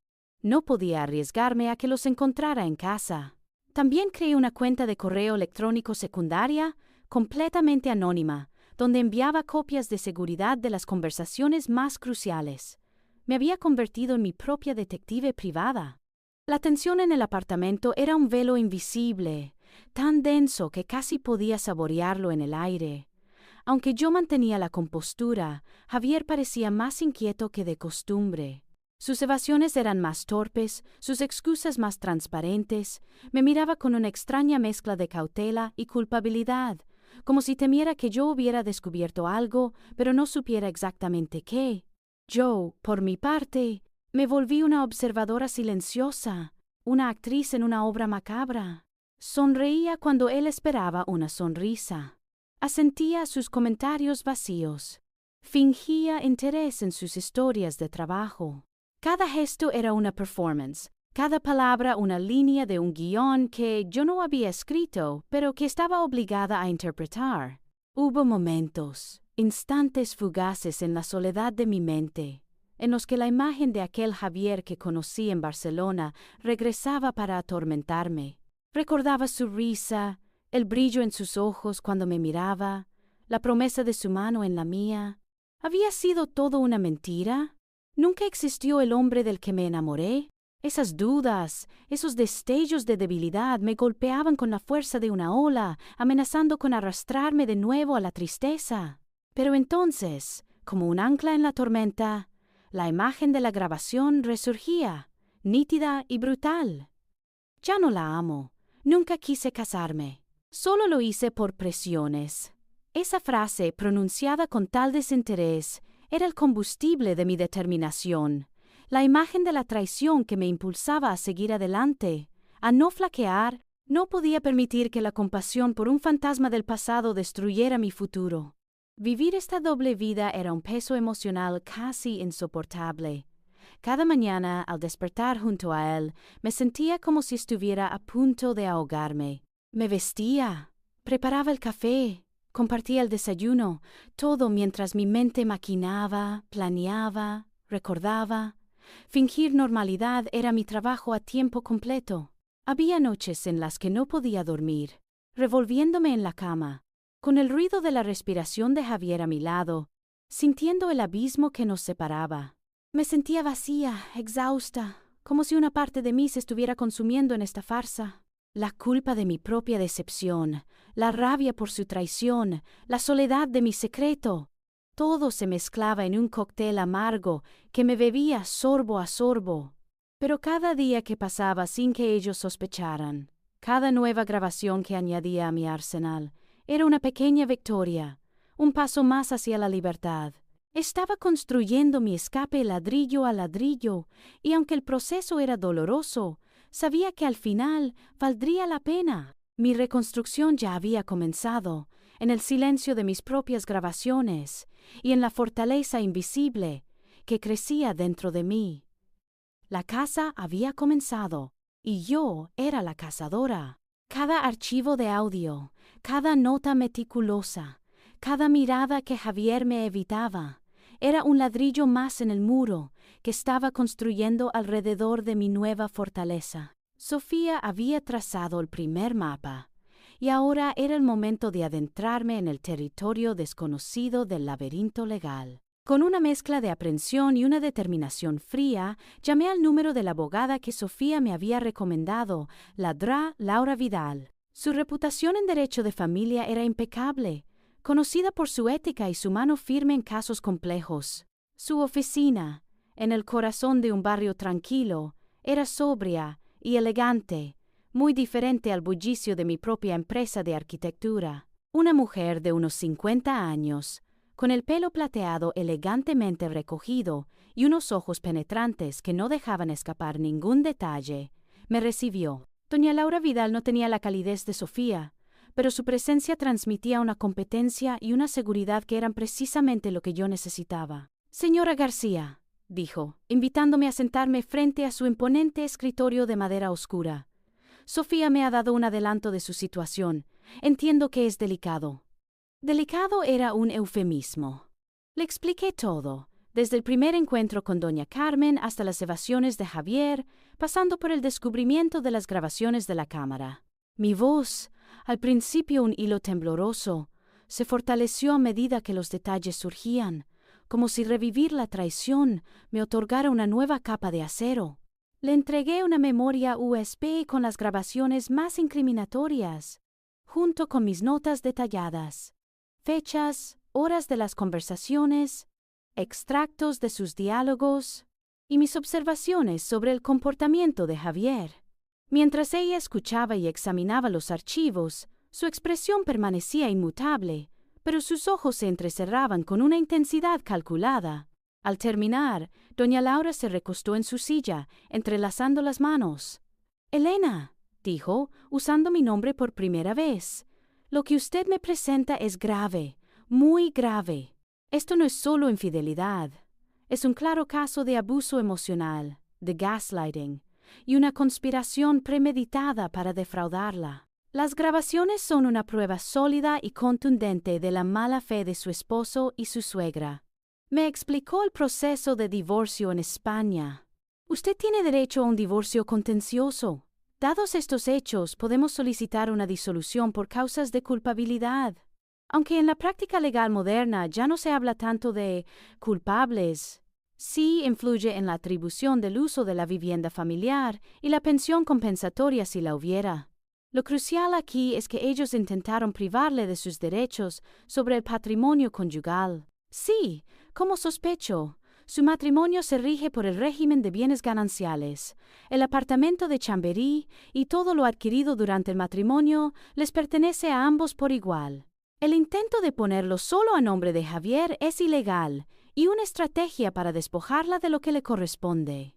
No podía arriesgarme a que los encontrara en casa. También creé una cuenta de correo electrónico secundaria, completamente anónima, donde enviaba copias de seguridad de las conversaciones más cruciales. Me había convertido en mi propia detective privada. La tensión en el apartamento era un velo invisible, tan denso que casi podía saborearlo en el aire. Aunque yo mantenía la compostura, Javier parecía más inquieto que de costumbre. Sus evasiones eran más torpes, sus excusas más transparentes. Me miraba con una extraña mezcla de cautela y culpabilidad, como si temiera que yo hubiera descubierto algo, pero no supiera exactamente qué. Yo, por mi parte, me volví una observadora silenciosa, una actriz en una obra macabra. Sonreía cuando él esperaba una sonrisa. Asentía a sus comentarios vacíos. Fingía interés en sus historias de trabajo. Cada gesto era una performance, cada palabra una línea de un guión que yo no había escrito, pero que estaba obligada a interpretar. Hubo momentos, instantes fugaces en la soledad de mi mente, en los que la imagen de aquel Javier que conocí en Barcelona regresaba para atormentarme. Recordaba su risa, el brillo en sus ojos cuando me miraba, la promesa de su mano en la mía. ¿Había sido todo una mentira? ¿Nunca existió el hombre del que me enamoré? Esas dudas, esos destellos de debilidad me golpeaban con la fuerza de una ola, amenazando con arrastrarme de nuevo a la tristeza. Pero entonces, como un ancla en la tormenta, la imagen de la grabación resurgía, nítida y brutal. Ya no la amo. Nunca quise casarme. Solo lo hice por presiones. Esa frase, pronunciada con tal desinterés, era el combustible de mi determinación, la imagen de la traición que me impulsaba a seguir adelante, a no flaquear. No podía permitir que la compasión por un fantasma del pasado destruyera mi futuro. Vivir esta doble vida era un peso emocional casi insoportable. Cada mañana, al despertar junto a él, me sentía como si estuviera a punto de ahogarme. Me vestía, preparaba el café, compartía el desayuno, todo mientras mi mente maquinaba, planeaba, recordaba. Fingir normalidad era mi trabajo a tiempo completo. Había noches en las que no podía dormir, revolviéndome en la cama, con el ruido de la respiración de Javier a mi lado, sintiendo el abismo que nos separaba. Me sentía vacía, exhausta, como si una parte de mí se estuviera consumiendo en esta farsa. La culpa de mi propia decepción, la rabia por su traición, la soledad de mi secreto. Todo se mezclaba en un cóctel amargo que me bebía sorbo a sorbo. Pero cada día que pasaba sin que ellos sospecharan, cada nueva grabación que añadía a mi arsenal, era una pequeña victoria, un paso más hacia la libertad. Estaba construyendo mi escape ladrillo a ladrillo, y aunque el proceso era doloroso, sabía que al final valdría la pena. Mi reconstrucción ya había comenzado, en el silencio de mis propias grabaciones y en la fortaleza invisible que crecía dentro de mí. La caza había comenzado, y yo era la cazadora. Cada archivo de audio, cada nota meticulosa, cada mirada que Javier me evitaba, era un ladrillo más en el muro que estaba construyendo alrededor de mi nueva fortaleza. Sofía había trazado el primer mapa, y ahora era el momento de adentrarme en el territorio desconocido del laberinto legal. Con una mezcla de aprensión y una determinación fría, llamé al número de la abogada que Sofía me había recomendado, la Dra. Laura Vidal. Su reputación en derecho de familia era impecable, conocida por su ética y su mano firme en casos complejos. Su oficina, en el corazón de un barrio tranquilo, era sobria y elegante, muy diferente al bullicio de mi propia empresa de arquitectura. Una mujer de unos 50 años, con el pelo plateado elegantemente recogido y unos ojos penetrantes que no dejaban escapar ningún detalle, me recibió. Doña Laura Vidal no tenía la calidez de Sofía, pero su presencia transmitía una competencia y una seguridad que eran precisamente lo que yo necesitaba. «Señora García», dijo, invitándome a sentarme frente a su imponente escritorio de madera oscura. «Sofía me ha dado un adelanto de su situación. Entiendo que es delicado». Delicado era un eufemismo. Le expliqué todo, desde el primer encuentro con doña Carmen hasta las evasiones de Javier, pasando por el descubrimiento de las grabaciones de la cámara. Mi voz, al principio un hilo tembloroso, se fortaleció a medida que los detalles surgían, como si revivir la traición me otorgara una nueva capa de acero. Le entregué una memoria USB con las grabaciones más incriminatorias, junto con mis notas detalladas, fechas, horas de las conversaciones, extractos de sus diálogos y mis observaciones sobre el comportamiento de Javier. Mientras ella escuchaba y examinaba los archivos, su expresión permanecía inmutable, pero sus ojos se entrecerraban con una intensidad calculada. Al terminar, doña Laura se recostó en su silla, entrelazando las manos. «Elena», dijo, usando mi nombre por primera vez. Lo que usted me presenta es grave, muy grave. Esto no es solo infidelidad. Es un claro caso de abuso emocional, de gaslighting, y una conspiración premeditada para defraudarla. Las grabaciones son una prueba sólida y contundente de la mala fe de su esposo y su suegra. Me explicó el proceso de divorcio en España. Usted tiene derecho a un divorcio contencioso. Dados estos hechos, podemos solicitar una disolución por causas de culpabilidad. Aunque en la práctica legal moderna ya no se habla tanto de culpables, sí influye en la atribución del uso de la vivienda familiar y la pensión compensatoria si la hubiera. Lo crucial aquí es que ellos intentaron privarle de sus derechos sobre el patrimonio conyugal. Sí, como sospecho, su matrimonio se rige por el régimen de bienes gananciales. El apartamento de Chamberí y todo lo adquirido durante el matrimonio les pertenece a ambos por igual. El intento de ponerlo solo a nombre de Javier es ilegal y una estrategia para despojarla de lo que le corresponde.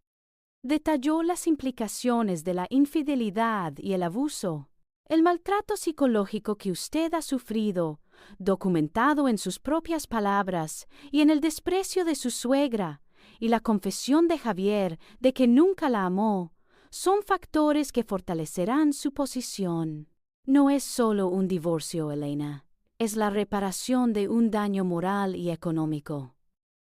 Detalló las implicaciones de la infidelidad y el abuso, el maltrato psicológico que usted ha sufrido, documentado en sus propias palabras y en el desprecio de su suegra, y la confesión de Javier de que nunca la amó, son factores que fortalecerán su posición. No es solo un divorcio, Elena, es la reparación de un daño moral y económico.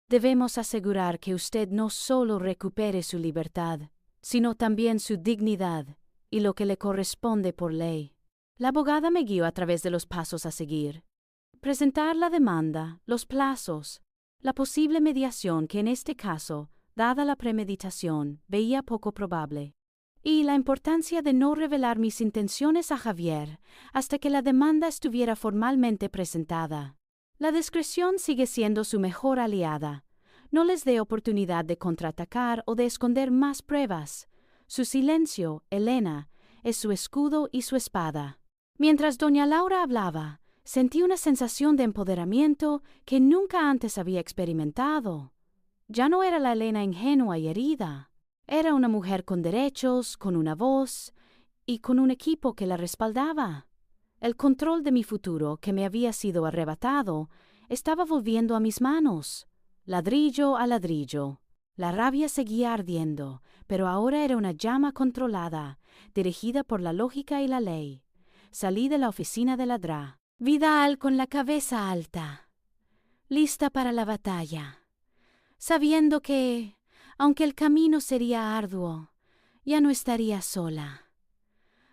Debemos asegurar que usted no solo recupere su libertad, sino también su dignidad y lo que le corresponde por ley. La abogada me guió a través de los pasos a seguir. Presentar la demanda, los plazos, la posible mediación que en este caso, dada la premeditación, veía poco probable, y la importancia de no revelar mis intenciones a Javier hasta que la demanda estuviera formalmente presentada. La discreción sigue siendo su mejor aliada. No les dé oportunidad de contraatacar o de esconder más pruebas. Su silencio, Elena, es su escudo y su espada. Mientras doña Laura hablaba, sentí una sensación de empoderamiento que nunca antes había experimentado. Ya no era la Elena ingenua y herida. Era una mujer con derechos, con una voz y con un equipo que la respaldaba. El control de mi futuro, que me había sido arrebatado, estaba volviendo a mis manos, ladrillo a ladrillo. La rabia seguía ardiendo, pero ahora era una llama controlada, dirigida por la lógica y la ley. Salí de la oficina de la DRA, Vidal con la cabeza alta, lista para la batalla, sabiendo que, aunque el camino sería arduo, ya no estaría sola.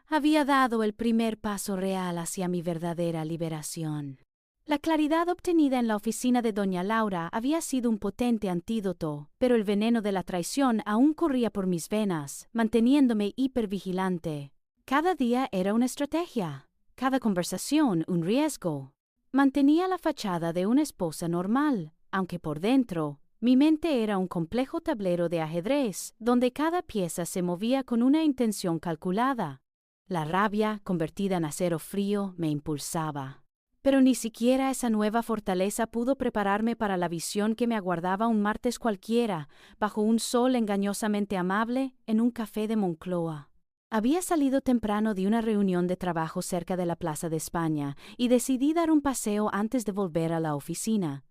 Había dado el primer paso real hacia mi verdadera liberación. La claridad obtenida en la oficina de doña Laura había sido un potente antídoto, pero el veneno de la traición aún corría por mis venas, manteniéndome hipervigilante. Cada día era una estrategia, cada conversación un riesgo. Mantenía la fachada de una esposa normal, aunque por dentro, mi mente era un complejo tablero de ajedrez, donde cada pieza se movía con una intención calculada. La rabia, convertida en acero frío, me impulsaba. Pero ni siquiera esa nueva fortaleza pudo prepararme para la visión que me aguardaba un martes cualquiera, bajo un sol engañosamente amable, en un café de Moncloa. Había salido temprano de una reunión de trabajo cerca de la Plaza de España y decidí dar un paseo antes de volver a la oficina.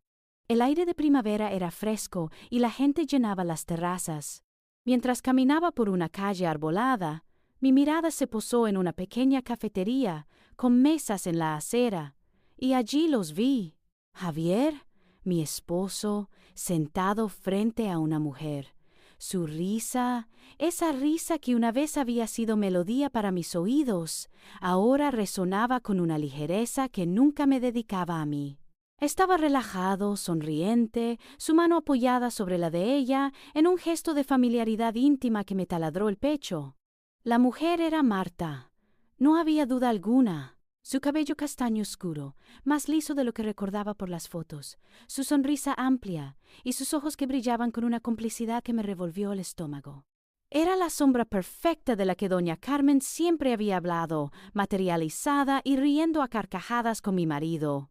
El aire de primavera era fresco y la gente llenaba las terrazas. Mientras caminaba por una calle arbolada, mi mirada se posó en una pequeña cafetería, con mesas en la acera, y allí los vi. Javier, mi esposo, sentado frente a una mujer. Su risa, esa risa que una vez había sido melodía para mis oídos, ahora resonaba con una ligereza que nunca me dedicaba a mí. Estaba relajado, sonriente, su mano apoyada sobre la de ella, en un gesto de familiaridad íntima que me taladró el pecho. La mujer era Marta. No había duda alguna. Su cabello castaño oscuro, más liso de lo que recordaba por las fotos, su sonrisa amplia y sus ojos que brillaban con una complicidad que me revolvió el estómago. Era la sombra perfecta de la que doña Carmen siempre había hablado, materializada y riendo a carcajadas con mi marido.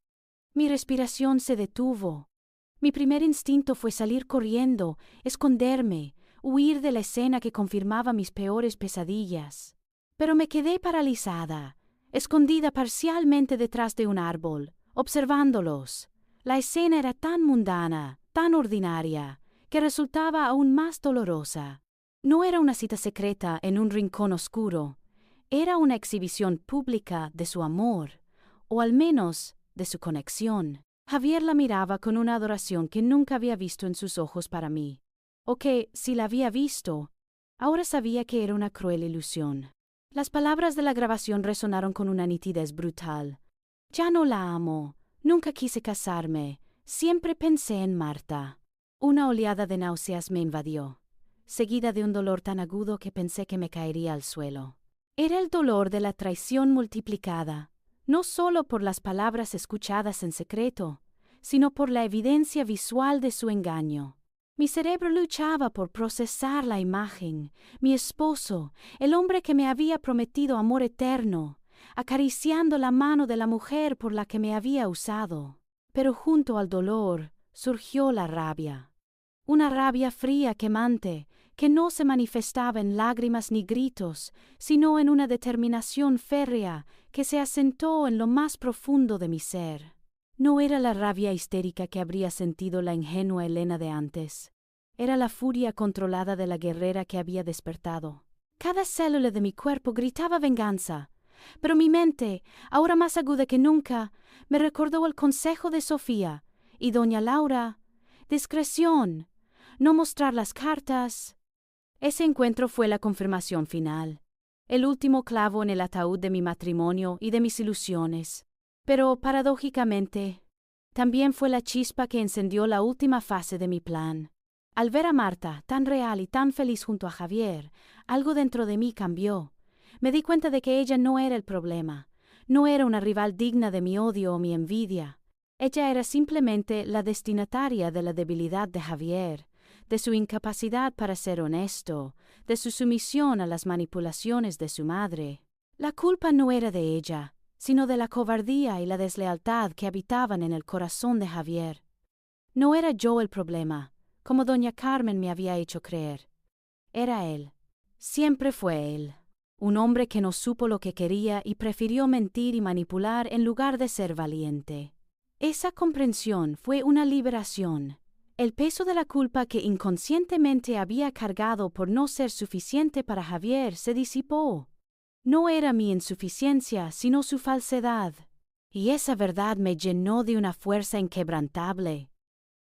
Mi respiración se detuvo. Mi primer instinto fue salir corriendo, esconderme, huir de la escena que confirmaba mis peores pesadillas. Pero me quedé paralizada, escondida parcialmente detrás de un árbol, observándolos. La escena era tan mundana, tan ordinaria, que resultaba aún más dolorosa. No era una cita secreta en un rincón oscuro, era una exhibición pública de su amor, o al menos de su conexión. Javier la miraba con una adoración que nunca había visto en sus ojos para mí, o que, si la había visto, ahora sabía que era una cruel ilusión. Las palabras de la grabación resonaron con una nitidez brutal. Ya no la amo, nunca quise casarme, siempre pensé en Marta. Una oleada de náuseas me invadió, seguida de un dolor tan agudo que pensé que me caería al suelo. Era el dolor de la traición multiplicada, no solo por las palabras escuchadas en secreto, sino por la evidencia visual de su engaño. Mi cerebro luchaba por procesar la imagen, mi esposo, el hombre que me había prometido amor eterno, acariciando la mano de la mujer por la que me había usado. Pero junto al dolor surgió la rabia. Una rabia fría, quemante, que no se manifestaba en lágrimas ni gritos, sino en una determinación férrea que se asentó en lo más profundo de mi ser. No era la rabia histérica que habría sentido la ingenua Elena de antes. Era la furia controlada de la guerrera que había despertado. Cada célula de mi cuerpo gritaba venganza, pero mi mente, ahora más aguda que nunca, me recordó el consejo de Sofía y doña Laura: discreción, no mostrar las cartas. Ese encuentro fue la confirmación final, el último clavo en el ataúd de mi matrimonio y de mis ilusiones. Pero, paradójicamente, también fue la chispa que encendió la última fase de mi plan. Al ver a Marta, tan real y tan feliz junto a Javier, algo dentro de mí cambió. Me di cuenta de que ella no era el problema, no era una rival digna de mi odio o mi envidia. Ella era simplemente la destinataria de la debilidad de Javier, de su incapacidad para ser honesto, de su sumisión a las manipulaciones de su madre. La culpa no era de ella, sino de la cobardía y la deslealtad que habitaban en el corazón de Javier. No era yo el problema, como doña Carmen me había hecho creer. Era él. Siempre fue él. Un hombre que no supo lo que quería y prefirió mentir y manipular en lugar de ser valiente. Esa comprensión fue una liberación. El peso de la culpa que inconscientemente había cargado por no ser suficiente para Javier se disipó. No era mi insuficiencia, sino su falsedad. Y esa verdad me llenó de una fuerza inquebrantable.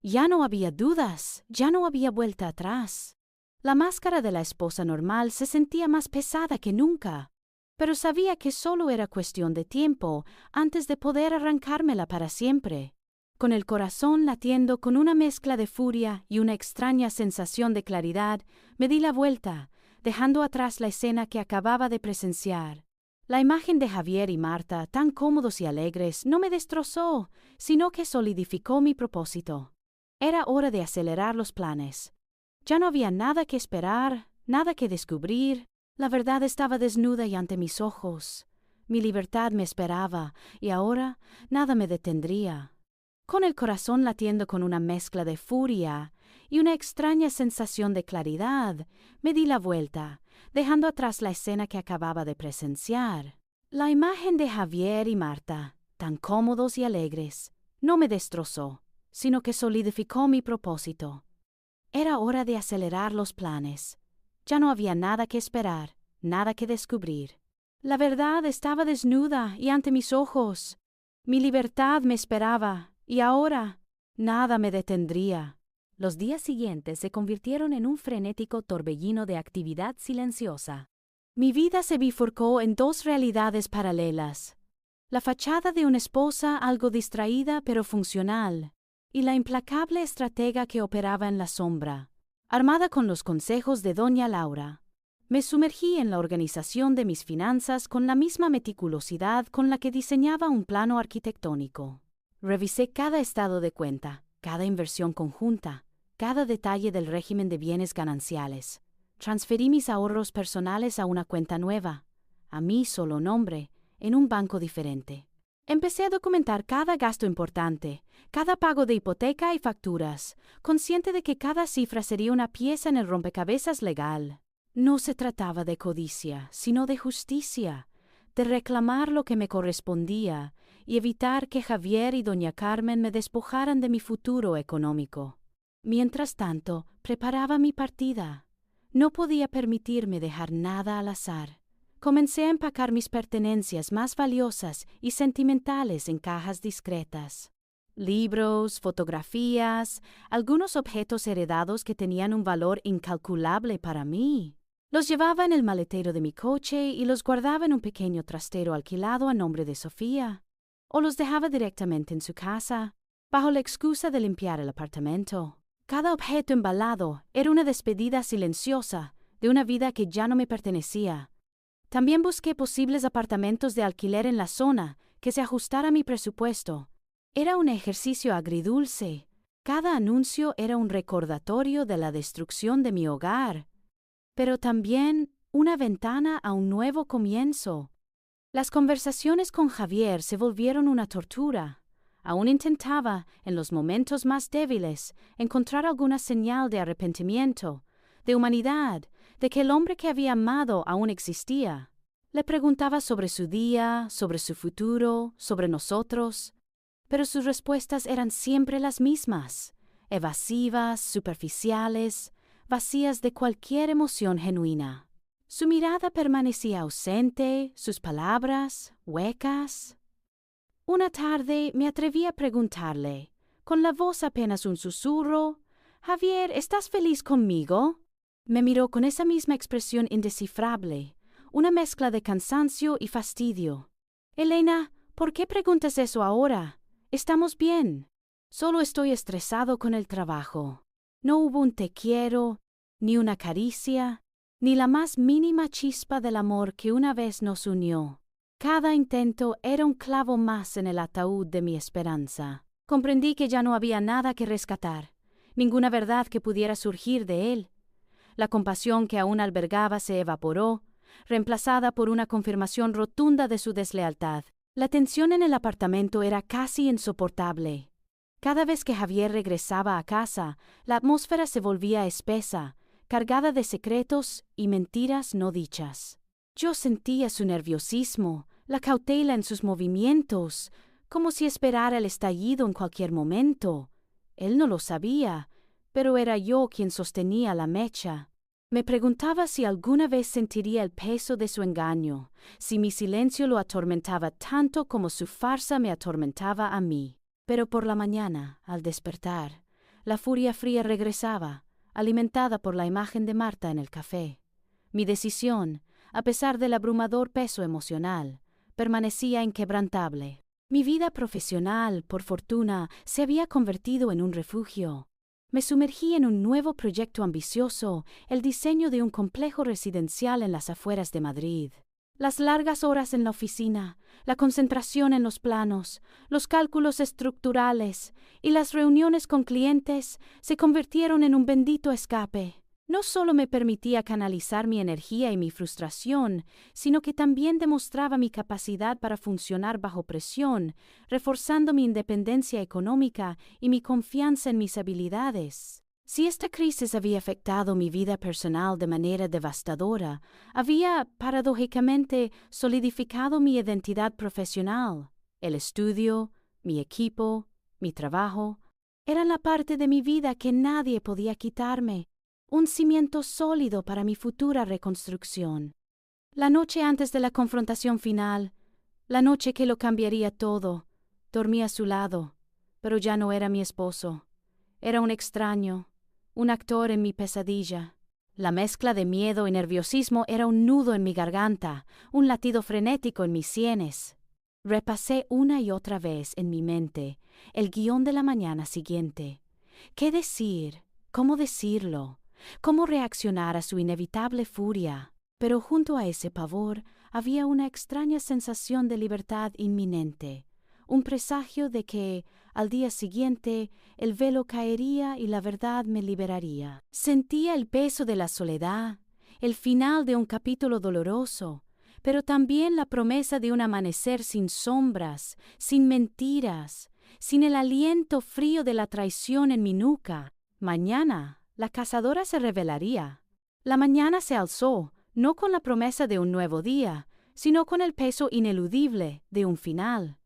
Ya no había dudas, ya no había vuelta atrás. La máscara de la esposa normal se sentía más pesada que nunca, pero sabía que solo era cuestión de tiempo antes de poder arrancármela para siempre. Con el corazón latiendo con una mezcla de furia y una extraña sensación de claridad, me di la vuelta, dejando atrás la escena que acababa de presenciar. La imagen de Javier y Marta, tan cómodos y alegres, no me destrozó, sino que solidificó mi propósito. Era hora de acelerar los planes. Ya no había nada que esperar, nada que descubrir. La verdad estaba desnuda y ante mis ojos. Mi libertad me esperaba, y ahora nada me detendría. Con el corazón latiendo con una mezcla de furia y una extraña sensación de claridad, me di la vuelta, dejando atrás la escena que acababa de presenciar. La imagen de Javier y Marta, tan cómodos y alegres, no me destrozó, sino que solidificó mi propósito. Era hora de acelerar los planes. Ya no había nada que esperar, nada que descubrir. La verdad estaba desnuda y ante mis ojos. Mi libertad me esperaba, y ahora nada me detendría. Los días siguientes se convirtieron en un frenético torbellino de actividad silenciosa. Mi vida se bifurcó en dos realidades paralelas: la fachada de una esposa algo distraída pero funcional, y la implacable estratega que operaba en la sombra. Armada con los consejos de doña Laura, me sumergí en la organización de mis finanzas con la misma meticulosidad con la que diseñaba un plano arquitectónico. Revisé cada estado de cuenta, cada inversión conjunta, cada detalle del régimen de bienes gananciales. Transferí mis ahorros personales a una cuenta nueva, a mi solo nombre, en un banco diferente. Empecé a documentar cada gasto importante, cada pago de hipoteca y facturas, consciente de que cada cifra sería una pieza en el rompecabezas legal. No se trataba de codicia, sino de justicia, de reclamar lo que me correspondía y evitar que Javier y doña Carmen me despojaran de mi futuro económico. Mientras tanto, preparaba mi partida. No podía permitirme dejar nada al azar. Comencé a empacar mis pertenencias más valiosas y sentimentales en cajas discretas. Libros, fotografías, algunos objetos heredados que tenían un valor incalculable para mí. Los llevaba en el maletero de mi coche y los guardaba en un pequeño trastero alquilado a nombre de Sofía. O los dejaba directamente en su casa, bajo la excusa de limpiar el apartamento. Cada objeto embalado era una despedida silenciosa de una vida que ya no me pertenecía. También busqué posibles apartamentos de alquiler en la zona que se ajustara a mi presupuesto. Era un ejercicio agridulce. Cada anuncio era un recordatorio de la destrucción de mi hogar, pero también una ventana a un nuevo comienzo. Las conversaciones con Javier se volvieron una tortura. Aún intentaba, en los momentos más débiles, encontrar alguna señal de arrepentimiento, de humanidad, de que el hombre que había amado aún existía. Le preguntaba sobre su día, sobre su futuro, sobre nosotros, pero sus respuestas eran siempre las mismas, evasivas, superficiales, vacías de cualquier emoción genuina. Su mirada permanecía ausente, sus palabras huecas. Una tarde me atreví a preguntarle, con la voz apenas un susurro: «Javier, ¿estás feliz conmigo?» Me miró con esa misma expresión indescifrable, una mezcla de cansancio y fastidio. «Elena, ¿por qué preguntas eso ahora? Estamos bien. Solo estoy estresado con el trabajo». No hubo un te quiero, ni una caricia, ni la más mínima chispa del amor que una vez nos unió. Cada intento era un clavo más en el ataúd de mi esperanza. Comprendí que ya no había nada que rescatar, ninguna verdad que pudiera surgir de él. La compasión que aún albergaba se evaporó, reemplazada por una confirmación rotunda de su deslealtad. La tensión en el apartamento era casi insoportable. Cada vez que Javier regresaba a casa, la atmósfera se volvía espesa, cargada de secretos y mentiras no dichas. Yo sentía su nerviosismo, la cautela en sus movimientos, como si esperara el estallido en cualquier momento. Él no lo sabía, pero era yo quien sostenía la mecha. Me preguntaba si alguna vez sentiría el peso de su engaño, si mi silencio lo atormentaba tanto como su farsa me atormentaba a mí. Pero por la mañana, al despertar, la furia fría regresaba, alimentada por la imagen de Marta en el café. Mi decisión, a pesar del abrumador peso emocional, permanecía inquebrantable. Mi vida profesional, por fortuna, se había convertido en un refugio. Me sumergí en un nuevo proyecto ambicioso, el diseño de un complejo residencial en las afueras de Madrid. Las largas horas en la oficina, la concentración en los planos, los cálculos estructurales y las reuniones con clientes se convirtieron en un bendito escape. No solo me permitía canalizar mi energía y mi frustración, sino que también demostraba mi capacidad para funcionar bajo presión, reforzando mi independencia económica y mi confianza en mis habilidades. Si esta crisis había afectado mi vida personal de manera devastadora, había, paradójicamente, solidificado mi identidad profesional. El estudio, mi equipo, mi trabajo, eran la parte de mi vida que nadie podía quitarme, un cimiento sólido para mi futura reconstrucción. La noche antes de la confrontación final, la noche que lo cambiaría todo, dormí a su lado, pero ya no era mi esposo. Era un extraño, un actor en mi pesadilla. La mezcla de miedo y nerviosismo era un nudo en mi garganta, un latido frenético en mis sienes. Repasé una y otra vez en mi mente el guión de la mañana siguiente. ¿Qué decir? ¿Cómo decirlo? ¿Cómo reaccionar a su inevitable furia? Pero junto a ese pavor había una extraña sensación de libertad inminente, un presagio de que, al día siguiente, el velo caería y la verdad me liberaría. Sentía el peso de la soledad, el final de un capítulo doloroso, pero también la promesa de un amanecer sin sombras, sin mentiras, sin el aliento frío de la traición en mi nuca. Mañana, la cazadora se revelaría. La mañana se alzó, no con la promesa de un nuevo día, sino con el peso ineludible de un final.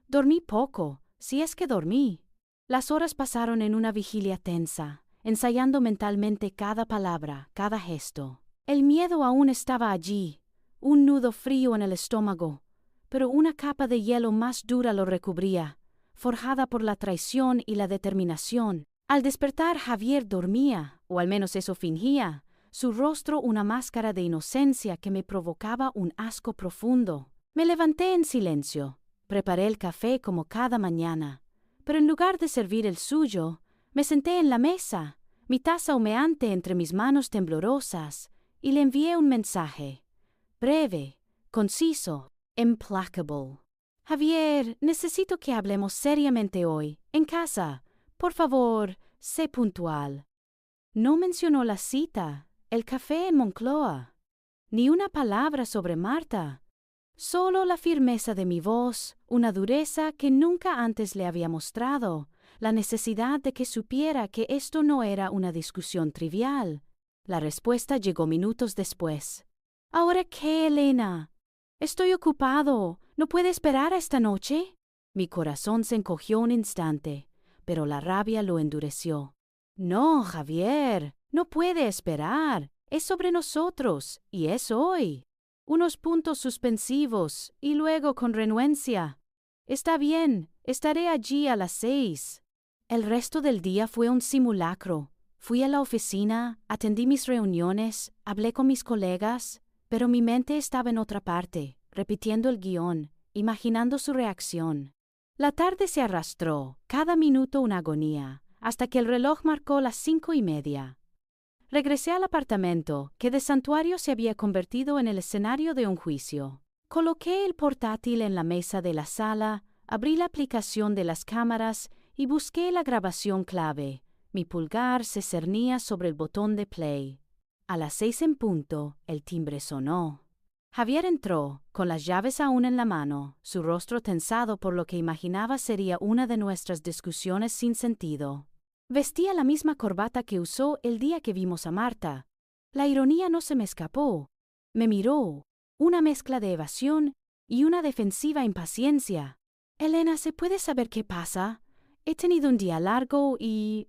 Dormí poco, si es que dormí. Las horas pasaron en una vigilia tensa, ensayando mentalmente cada palabra, cada gesto. El miedo aún estaba allí, un nudo frío en el estómago, pero una capa de hielo más dura lo recubría, forjada por la traición y la determinación. Al despertar, Javier dormía, o al menos eso fingía, su rostro una máscara de inocencia que me provocaba un asco profundo. Me levanté en silencio, preparé el café como cada mañana, pero en lugar de servir el suyo, me senté en la mesa, mi taza humeante entre mis manos temblorosas, y le envié un mensaje, breve, conciso, implacable. Javier, necesito que hablemos seriamente hoy, en casa. Por favor, sé puntual. No mencionó la cita, el café en Moncloa, ni una palabra sobre Marta. Solo la firmeza de mi voz, una dureza que nunca antes le había mostrado, la necesidad de que supiera que esto no era una discusión trivial. La respuesta llegó minutos después. ¿Ahora qué, Elena? Estoy ocupado. ¿No puede esperar a esta noche? Mi corazón se encogió un instante, pero la rabia lo endureció. No, Javier, no puede esperar. Es sobre nosotros, y es hoy. Unos puntos suspensivos, y luego con renuencia. Está bien, estaré allí a las 6. El resto del día fue un simulacro. Fui a la oficina, atendí mis reuniones, hablé con mis colegas, pero mi mente estaba en otra parte, repitiendo el guión, imaginando su reacción. La tarde se arrastró, cada minuto una agonía, hasta que el reloj marcó las 5:30. Regresé al apartamento, que de santuario se había convertido en el escenario de un juicio. Coloqué el portátil en la mesa de la sala, abrí la aplicación de las cámaras y busqué la grabación clave. Mi pulgar se cernía sobre el botón de play. A las 6 en punto, el timbre sonó. Javier entró, con las llaves aún en la mano, su rostro tensado por lo que imaginaba sería una de nuestras discusiones sin sentido. Vestía la misma corbata que usó el día que vimos a Marta. La ironía no se me escapó. Me miró, una mezcla de evasión y una defensiva impaciencia. Elena, ¿se puede saber qué pasa? He tenido un día largo y...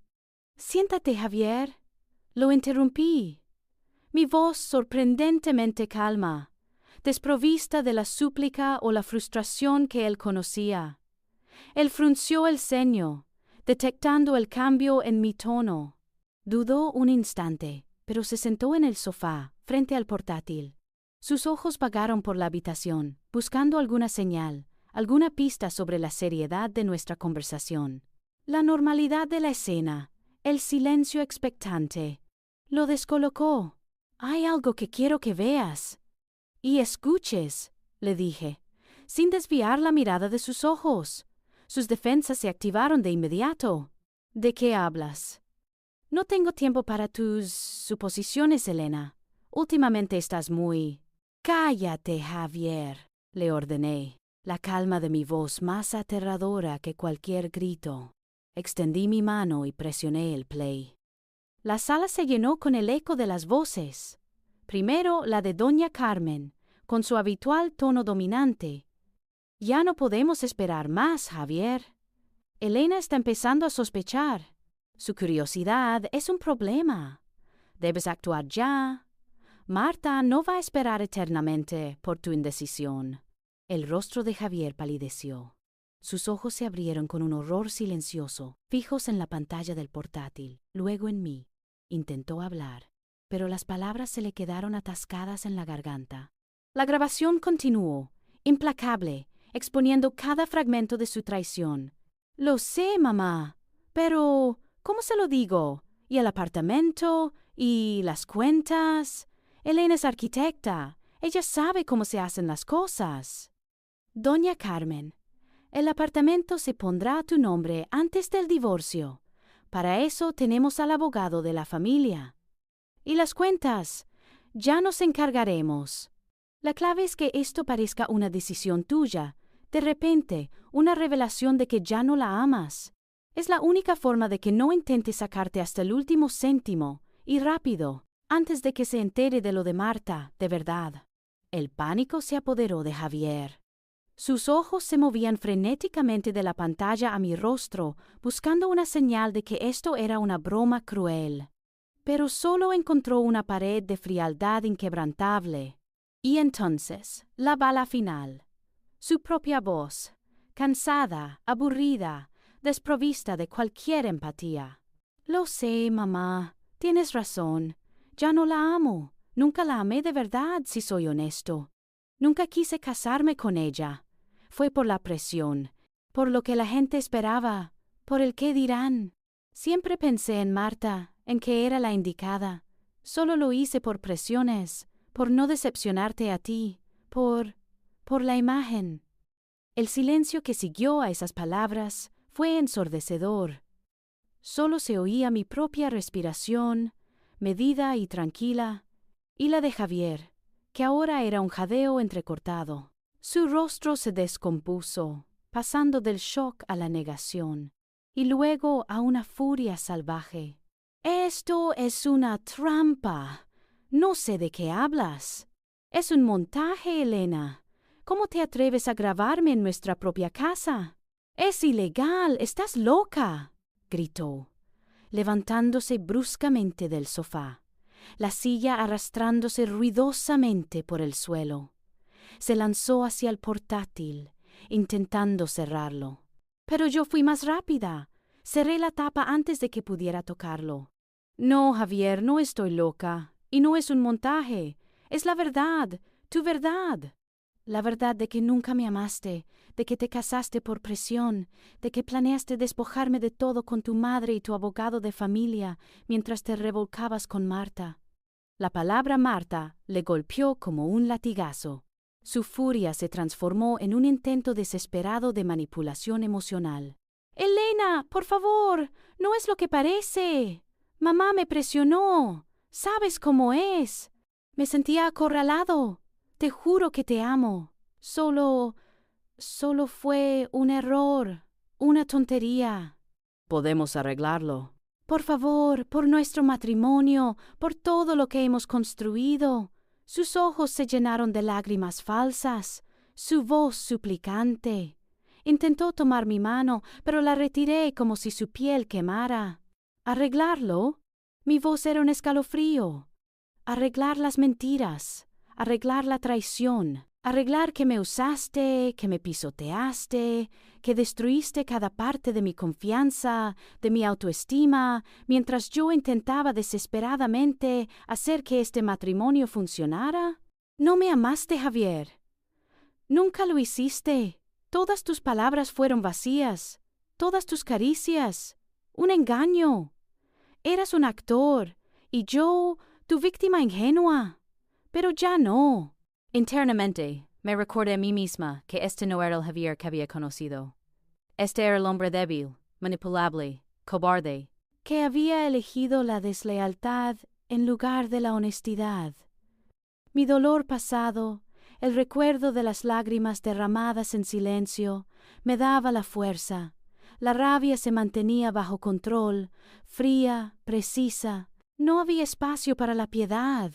Siéntate, Javier. Lo interrumpí. Mi voz sorprendentemente calma, desprovista de la súplica o la frustración que él conocía. Él frunció el ceño, detectando el cambio en mi tono. Dudó un instante, pero se sentó en el sofá, frente al portátil. Sus ojos vagaron por la habitación, buscando alguna señal, alguna pista sobre la seriedad de nuestra conversación. La normalidad de la escena, el silencio expectante, lo descolocó. «Hay algo que quiero que veas y escuches», le dije, sin desviar la mirada de sus ojos. Sus defensas se activaron de inmediato. «¿De qué hablas?» «No tengo tiempo para tus suposiciones, Elena. Últimamente estás muy...» «Cállate, Javier», le ordené, la calma de mi voz más aterradora que cualquier grito. Extendí mi mano y presioné el play. La sala se llenó con el eco de las voces. Primero la de doña Carmen, con su habitual tono dominante. «Ya no podemos esperar más, Javier. Elena está empezando a sospechar. Su curiosidad es un problema. Debes actuar ya. Marta no va a esperar eternamente por tu indecisión». El rostro de Javier palideció. Sus ojos se abrieron con un horror silencioso, fijos en la pantalla del portátil, luego en mí. Intentó hablar, pero las palabras se le quedaron atascadas en la garganta. La grabación continuó, implacable, exponiendo cada fragmento de su traición. «Lo sé, mamá, pero ¿cómo se lo digo? ¿Y el apartamento? ¿Y las cuentas? Elena es arquitecta. Ella sabe cómo se hacen las cosas». «Doña Carmen, el apartamento se pondrá a tu nombre antes del divorcio. Para eso tenemos al abogado de la familia. Y las cuentas, ya nos encargaremos. La clave es que esto parezca una decisión tuya, de repente, una revelación de que ya no la amas. Es la única forma de que no intente sacarte hasta el último céntimo, y rápido. antes de que se entere de lo de Marta, de verdad. El pánico se apoderó de Javier. Sus ojos se movían frenéticamente de la pantalla a mi rostro, buscando una señal de que esto era una broma cruel. Pero solo encontró una pared de frialdad inquebrantable. Y entonces, la bala final. Su propia voz, cansada, aburrida, desprovista de cualquier empatía. Lo sé, mamá, tienes razón. Ya no la amo. Nunca la amé de verdad, si soy honesto. Nunca quise casarme con ella. Fue por la presión, por lo que la gente esperaba, por el qué dirán. Siempre pensé en Marta, en que era la indicada. Solo lo hice por presiones, por no decepcionarte a ti, por la imagen. El silencio que siguió a esas palabras fue ensordecedor. Solo se oía mi propia respiración, medida y tranquila, y la de Javier, que ahora era un jadeo entrecortado. Su rostro se descompuso, pasando del shock a la negación, y luego a una furia salvaje. «Esto es una trampa. No sé de qué hablas. Es un montaje, Elena. ¿Cómo te atreves a grabarme en nuestra propia casa? Es ilegal. Estás loca», gritó, levantándose bruscamente del sofá, la silla arrastrándose ruidosamente por el suelo. Se lanzó hacia el portátil, intentando cerrarlo. Pero yo fui más rápida. Cerré la tapa antes de que pudiera tocarlo. «No, Javier, no estoy loca. Y no es un montaje. Es la verdad, tu verdad. La verdad de que nunca me amaste, de que te casaste por presión, de que planeaste despojarme de todo con tu madre y tu abogado de familia mientras te revolcabas con Marta». La palabra Marta le golpeó como un latigazo. Su furia se transformó en un intento desesperado de manipulación emocional. «Elena, por favor, no es lo que parece. Mamá me presionó. ¿Sabes cómo es? Me sentía acorralado. Te juro que te amo. Solo fue un error, una tontería». «Podemos arreglarlo». «Por favor, por nuestro matrimonio, por todo lo que hemos construido». Sus ojos se llenaron de lágrimas falsas, su voz suplicante. Intentó tomar mi mano, pero la retiré como si su piel quemara. ¿Arreglarlo? Mi voz era un escalofrío. Arreglar las mentiras, arreglar la traición, arreglar que me usaste, que me pisoteaste, que destruiste cada parte de mi confianza, de mi autoestima, mientras yo intentaba desesperadamente hacer que este matrimonio funcionara. No me amaste, Javier. Nunca lo hiciste. Todas tus palabras fueron vacías, todas tus caricias, un engaño. Eras un actor, y yo, tu víctima ingenua. Pero ya no. Internamente, me recordé a mí misma que este no era el Javier que había conocido. Este era el hombre débil, manipulable, cobarde, que había elegido la deslealtad en lugar de la honestidad. Mi dolor pasado, el recuerdo de las lágrimas derramadas en silencio, me daba la fuerza. La rabia se mantenía bajo control, fría, precisa. No había espacio para la piedad.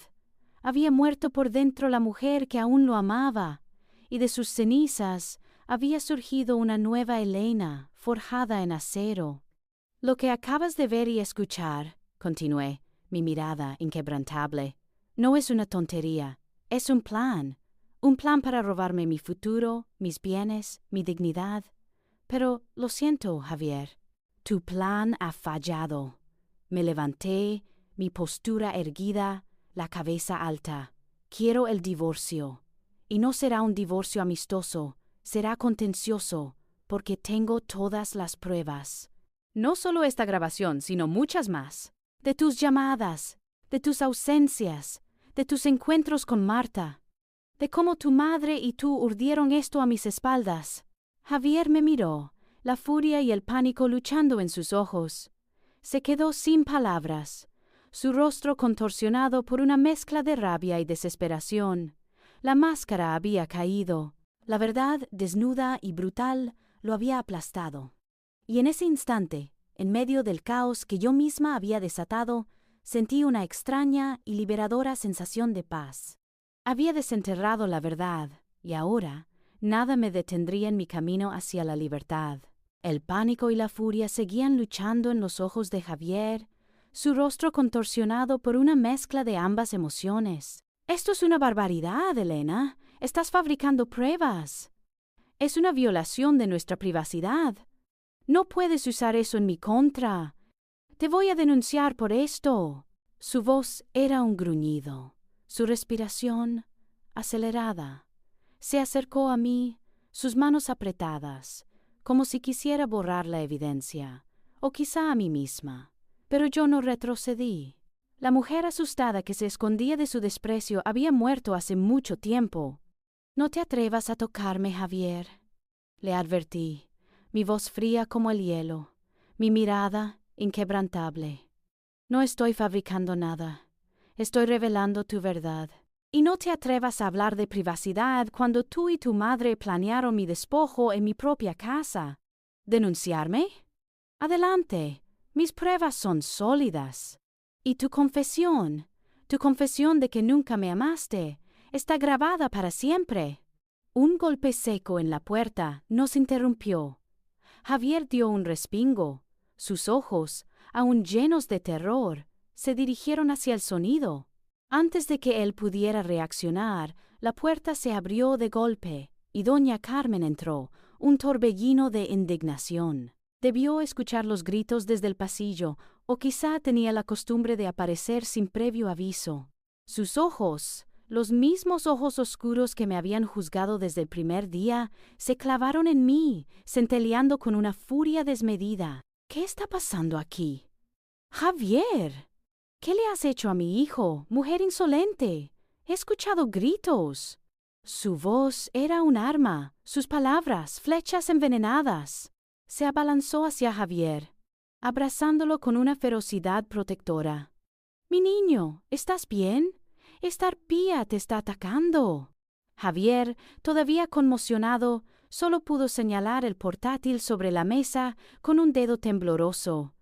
Había muerto por dentro la mujer que aún lo amaba, y de sus cenizas había surgido una nueva Elena, forjada en acero. «Lo que acabas de ver y escuchar», continué, mi mirada inquebrantable, «no es una tontería, es un plan para robarme mi futuro, mis bienes, mi dignidad. Pero lo siento, Javier, tu plan ha fallado». Me levanté, mi postura erguida, la cabeza alta. «Quiero el divorcio. Y no será un divorcio amistoso, será contencioso, porque tengo todas las pruebas. No solo esta grabación, sino muchas más. De tus llamadas, de tus ausencias, de tus encuentros con Marta, de cómo tu madre y tú urdieron esto a mis espaldas». Javier me miró, la furia y el pánico luchando en sus ojos. Se quedó sin palabras, su rostro contorsionado por una mezcla de rabia y desesperación. La máscara había caído. La verdad, desnuda y brutal, lo había aplastado. Y en ese instante, en medio del caos que yo misma había desatado, sentí una extraña y liberadora sensación de paz. Había desenterrado la verdad, y ahora nada me detendría en mi camino hacia la libertad. El pánico y la furia seguían luchando en los ojos de Javier, su rostro contorsionado por una mezcla de ambas emociones. «Esto es una barbaridad, Elena. Estás fabricando pruebas. Es una violación de nuestra privacidad. No puedes usar eso en mi contra. Te voy a denunciar por esto». Su voz era un gruñido, su respiración acelerada. Se acercó a mí, sus manos apretadas, como si quisiera borrar la evidencia, o quizá a mí misma. Pero yo no retrocedí. La mujer asustada que se escondía de su desprecio había muerto hace mucho tiempo. «No te atrevas a tocarme, Javier», le advertí, mi voz fría como el hielo, mi mirada inquebrantable. «No estoy fabricando nada. Estoy revelando tu verdad. Y no te atrevas a hablar de privacidad cuando tú y tu madre planearon mi despojo en mi propia casa. ¿Denunciarme? Adelante. Mis pruebas son sólidas. Y tu confesión de que nunca me amaste, está grabada para siempre». Un golpe seco en la puerta nos interrumpió. Javier dio un respingo. Sus ojos, aún llenos de terror, se dirigieron hacia el sonido. Antes de que él pudiera reaccionar, la puerta se abrió de golpe y doña Carmen entró, un torbellino de indignación. Debió escuchar los gritos desde el pasillo, o quizá tenía la costumbre de aparecer sin previo aviso. Sus ojos, los mismos ojos oscuros que me habían juzgado desde el primer día, se clavaron en mí, centelleando con una furia desmedida. «¿Qué está pasando aquí?» «Javier, ¿qué le has hecho a mi hijo, mujer insolente? He escuchado gritos». Su voz era un arma, sus palabras, flechas envenenadas. Se abalanzó hacia Javier, abrazándolo con una ferocidad protectora. «Mi niño, ¿estás bien? Esta arpía te está atacando». Javier, todavía conmocionado, solo pudo señalar el portátil sobre la mesa con un dedo tembloroso.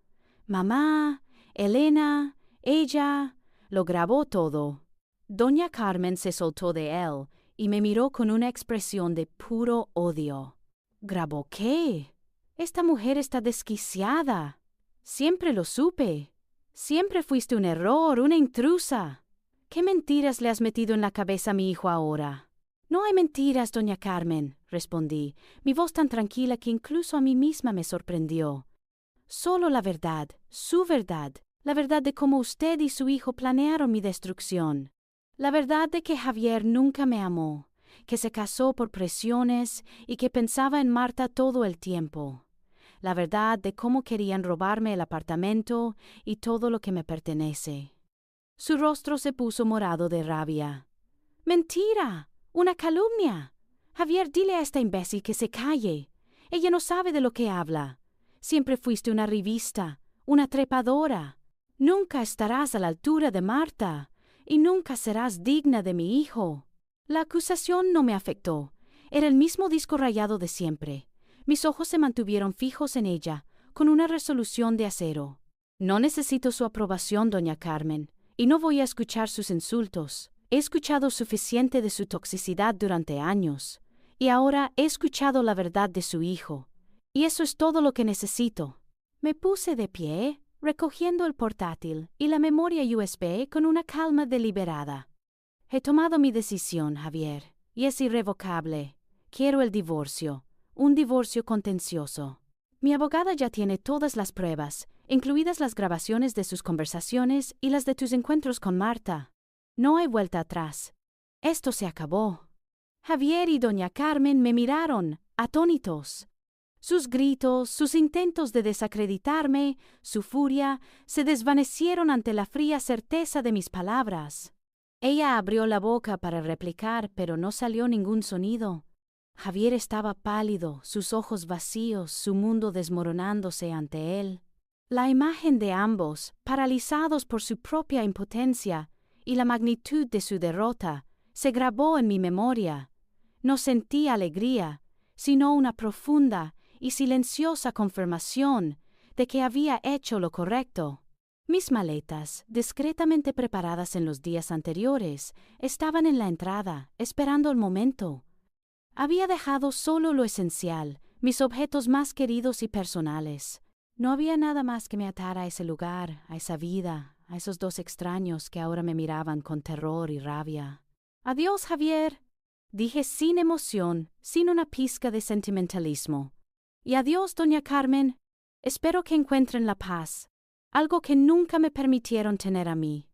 «Mamá, Elena, ella», lo grabó todo. Doña Carmen se soltó de él y me miró con una expresión de puro odio. «¿Grabó qué? Esta mujer está desquiciada. Siempre lo supe. Siempre fuiste un error, una intrusa. ¿Qué mentiras le has metido en la cabeza a mi hijo ahora?» «No hay mentiras, doña Carmen», respondí, mi voz tan tranquila que incluso a mí misma me sorprendió. «Solo la verdad, su verdad, la verdad de cómo usted y su hijo planearon mi destrucción. La verdad de que Javier nunca me amó, que se casó por presiones y que pensaba en Marta todo el tiempo. La verdad de cómo querían robarme el apartamento y todo lo que me pertenece». Su rostro se puso morado de rabia. «¡Mentira! ¡Una calumnia! Javier, dile a esta imbécil que se calle. Ella no sabe de lo que habla. Siempre fuiste una revista, una trepadora. Nunca estarás a la altura de Marta y nunca serás digna de mi hijo». La acusación no me afectó. Era el mismo disco rayado de siempre. Mis ojos se mantuvieron fijos en ella, con una resolución de acero. «No necesito su aprobación, doña Carmen, y no voy a escuchar sus insultos. He escuchado suficiente de su toxicidad durante años, y ahora he escuchado la verdad de su hijo, y eso es todo lo que necesito». Me puse de pie, recogiendo el portátil y la memoria USB con una calma deliberada. «He tomado mi decisión, Javier, y es irrevocable. Quiero el divorcio, un divorcio contencioso. Mi abogada ya tiene todas las pruebas, incluidas las grabaciones de sus conversaciones y las de tus encuentros con Marta. No hay vuelta atrás. Esto se acabó». Javier y doña Carmen me miraron, atónitos. Sus gritos, sus intentos de desacreditarme, su furia, se desvanecieron ante la fría certeza de mis palabras. Ella abrió la boca para replicar, pero no salió ningún sonido. Javier estaba pálido, sus ojos vacíos, su mundo desmoronándose ante él. La imagen de ambos, paralizados por su propia impotencia y la magnitud de su derrota, se grabó en mi memoria. No sentí alegría, sino una profunda y silenciosa confirmación de que había hecho lo correcto. Mis maletas, discretamente preparadas en los días anteriores, estaban en la entrada, esperando el momento. Había dejado solo lo esencial, mis objetos más queridos y personales. No había nada más que me atara a ese lugar, a esa vida, a esos dos extraños que ahora me miraban con terror y rabia. «Adiós, Javier», dije sin emoción, sin una pizca de sentimentalismo. «Y adiós, doña Carmen. Espero que encuentren la paz, algo que nunca me permitieron tener a mí».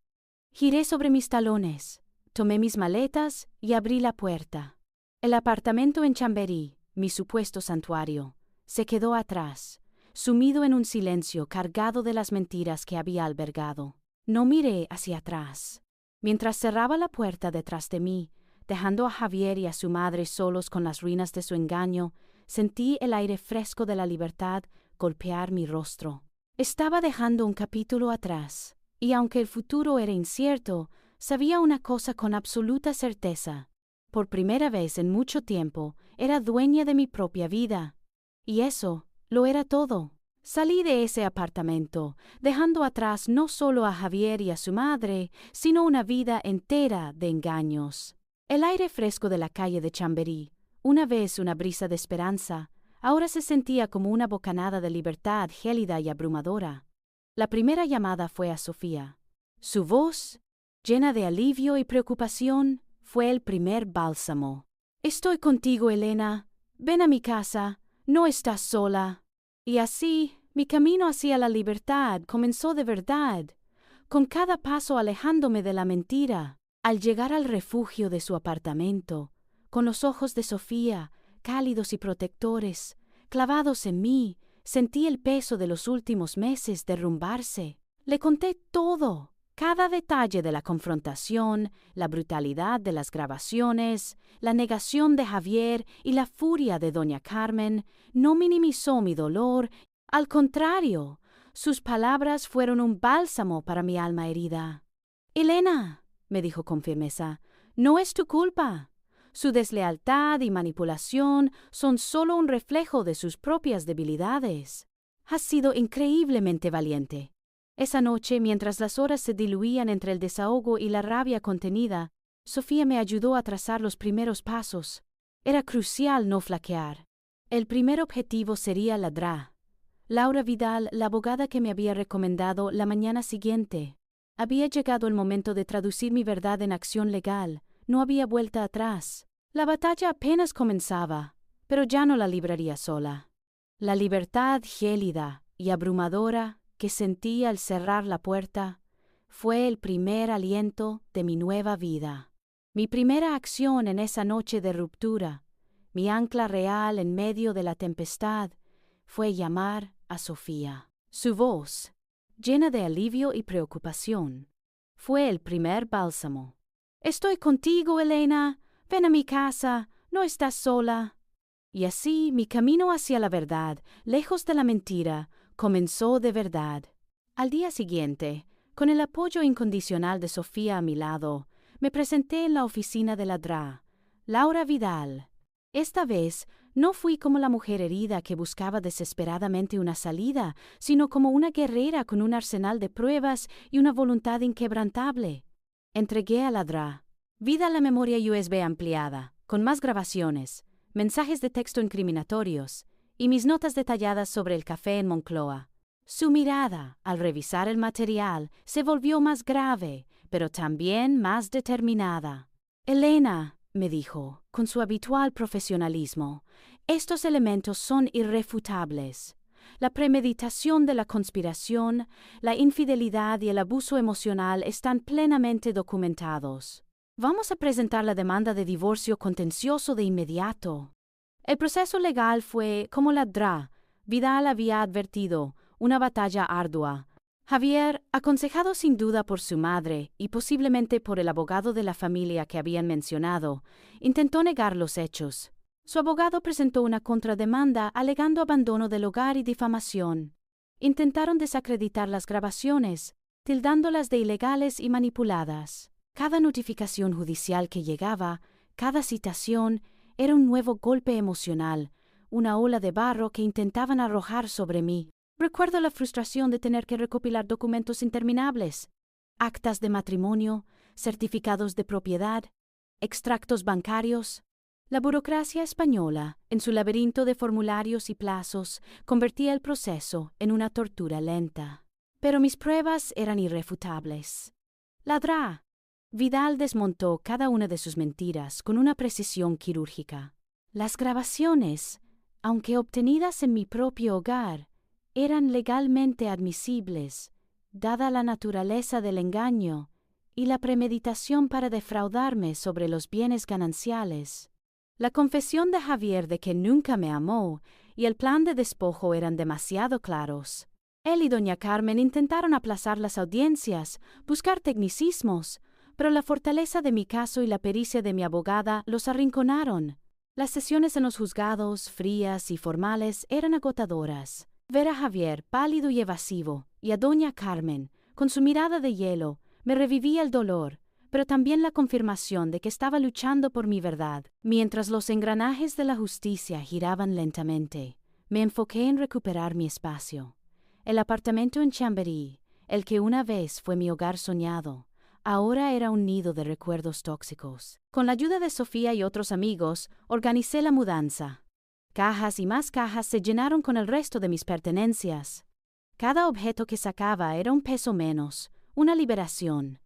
Giré sobre mis talones, tomé mis maletas y abrí la puerta. El apartamento en Chamberí, mi supuesto santuario, se quedó atrás, sumido en un silencio cargado de las mentiras que había albergado. No miré hacia atrás. Mientras cerraba la puerta detrás de mí, dejando a Javier y a su madre solos con las ruinas de su engaño, sentí el aire fresco de la libertad golpear mi rostro. Estaba dejando un capítulo atrás, y aunque el futuro era incierto, sabía una cosa con absoluta certeza. Por primera vez en mucho tiempo, era dueña de mi propia vida. Y eso lo era todo. Salí de ese apartamento, dejando atrás no solo a Javier y a su madre, sino una vida entera de engaños. El aire fresco de la calle de Chamberí, una vez una brisa de esperanza, ahora se sentía como una bocanada de libertad gélida y abrumadora. La primera llamada fue a Sofía. Su voz, llena de alivio y preocupación, fue el primer bálsamo. «Estoy contigo, Elena. Ven a mi casa. No estás sola». Y así, mi camino hacia la libertad comenzó de verdad, con cada paso alejándome de la mentira. Al llegar al refugio de su apartamento, con los ojos de Sofía, cálidos y protectores, clavados en mí, sentí el peso de los últimos meses derrumbarse. Le conté todo, cada detalle de la confrontación, la brutalidad de las grabaciones, la negación de Javier y la furia de doña Carmen. No minimizó mi dolor, al contrario, sus palabras fueron un bálsamo para mi alma herida. «Elena», me dijo con firmeza, «no es tu culpa. Su deslealtad y manipulación son solo un reflejo de sus propias debilidades. Has sido increíblemente valiente». Esa noche, mientras las horas se diluían entre el desahogo y la rabia contenida, Sofía me ayudó a trazar los primeros pasos. Era crucial no flaquear. El primer objetivo sería la DRA. Laura Vidal, la abogada que me había recomendado la mañana siguiente. Había llegado el momento de traducir mi verdad en acción legal. No había vuelta atrás. La batalla apenas comenzaba, pero ya no la libraría sola. La libertad gélida y abrumadora que sentí al cerrar la puerta fue el primer aliento de mi nueva vida. Mi primera acción en esa noche de ruptura, mi ancla real en medio de la tempestad, fue llamar a Sofía. Su voz, llena de alivio y preocupación, fue el primer bálsamo. «Estoy contigo, Elena. Ven a mi casa. No estás sola». Y así mi camino hacia la verdad, lejos de la mentira, comenzó de verdad. Al día siguiente, con el apoyo incondicional de Sofía a mi lado, me presenté en la oficina de la DRA, Laura Vidal. Esta vez no fui como la mujer herida que buscaba desesperadamente una salida, sino como una guerrera con un arsenal de pruebas y una voluntad inquebrantable. Entregué a la DRA Vidal la memoria USB ampliada, con más grabaciones, mensajes de texto incriminatorios y mis notas detalladas sobre el café en Moncloa. Su mirada, al revisar el material, se volvió más grave, pero también más determinada. «Elena», me dijo, con su habitual profesionalismo, «estos elementos son irrefutables. La premeditación de la conspiración, la infidelidad y el abuso emocional están plenamente documentados. Vamos a presentar la demanda de divorcio contencioso de inmediato». El proceso legal fue, como la DRA Vidal había advertido, una batalla ardua. Javier, aconsejado sin duda por su madre y posiblemente por el abogado de la familia que habían mencionado, intentó negar los hechos. Su abogado presentó una contrademanda alegando abandono del hogar y difamación. Intentaron desacreditar las grabaciones, tildándolas de ilegales y manipuladas. Cada notificación judicial que llegaba, cada citación, era un nuevo golpe emocional, una ola de barro que intentaban arrojar sobre mí. Recuerdo la frustración de tener que recopilar documentos interminables, actas de matrimonio, certificados de propiedad, extractos bancarios. La burocracia española, en su laberinto de formularios y plazos, convertía el proceso en una tortura lenta. Pero mis pruebas eran irrefutables. Ladrá. Vidal desmontó cada una de sus mentiras con una precisión quirúrgica. Las grabaciones, aunque obtenidas en mi propio hogar, eran legalmente admisibles, dada la naturaleza del engaño y la premeditación para defraudarme sobre los bienes gananciales. La confesión de Javier de que nunca me amó y el plan de despojo eran demasiado claros. Él y doña Carmen intentaron aplazar las audiencias, buscar tecnicismos, pero la fortaleza de mi caso y la pericia de mi abogada los arrinconaron. Las sesiones en los juzgados, frías y formales, eran agotadoras. Ver a Javier pálido y evasivo, y a doña Carmen, con su mirada de hielo, me revivía el dolor, pero también la confirmación de que estaba luchando por mi verdad. Mientras los engranajes de la justicia giraban lentamente, me enfoqué en recuperar mi espacio. El apartamento en Chamberí, el que una vez fue mi hogar soñado, ahora era un nido de recuerdos tóxicos. Con la ayuda de Sofía y otros amigos, organicé la mudanza. Cajas y más cajas se llenaron con el resto de mis pertenencias. Cada objeto que sacaba era un peso menos, una liberación.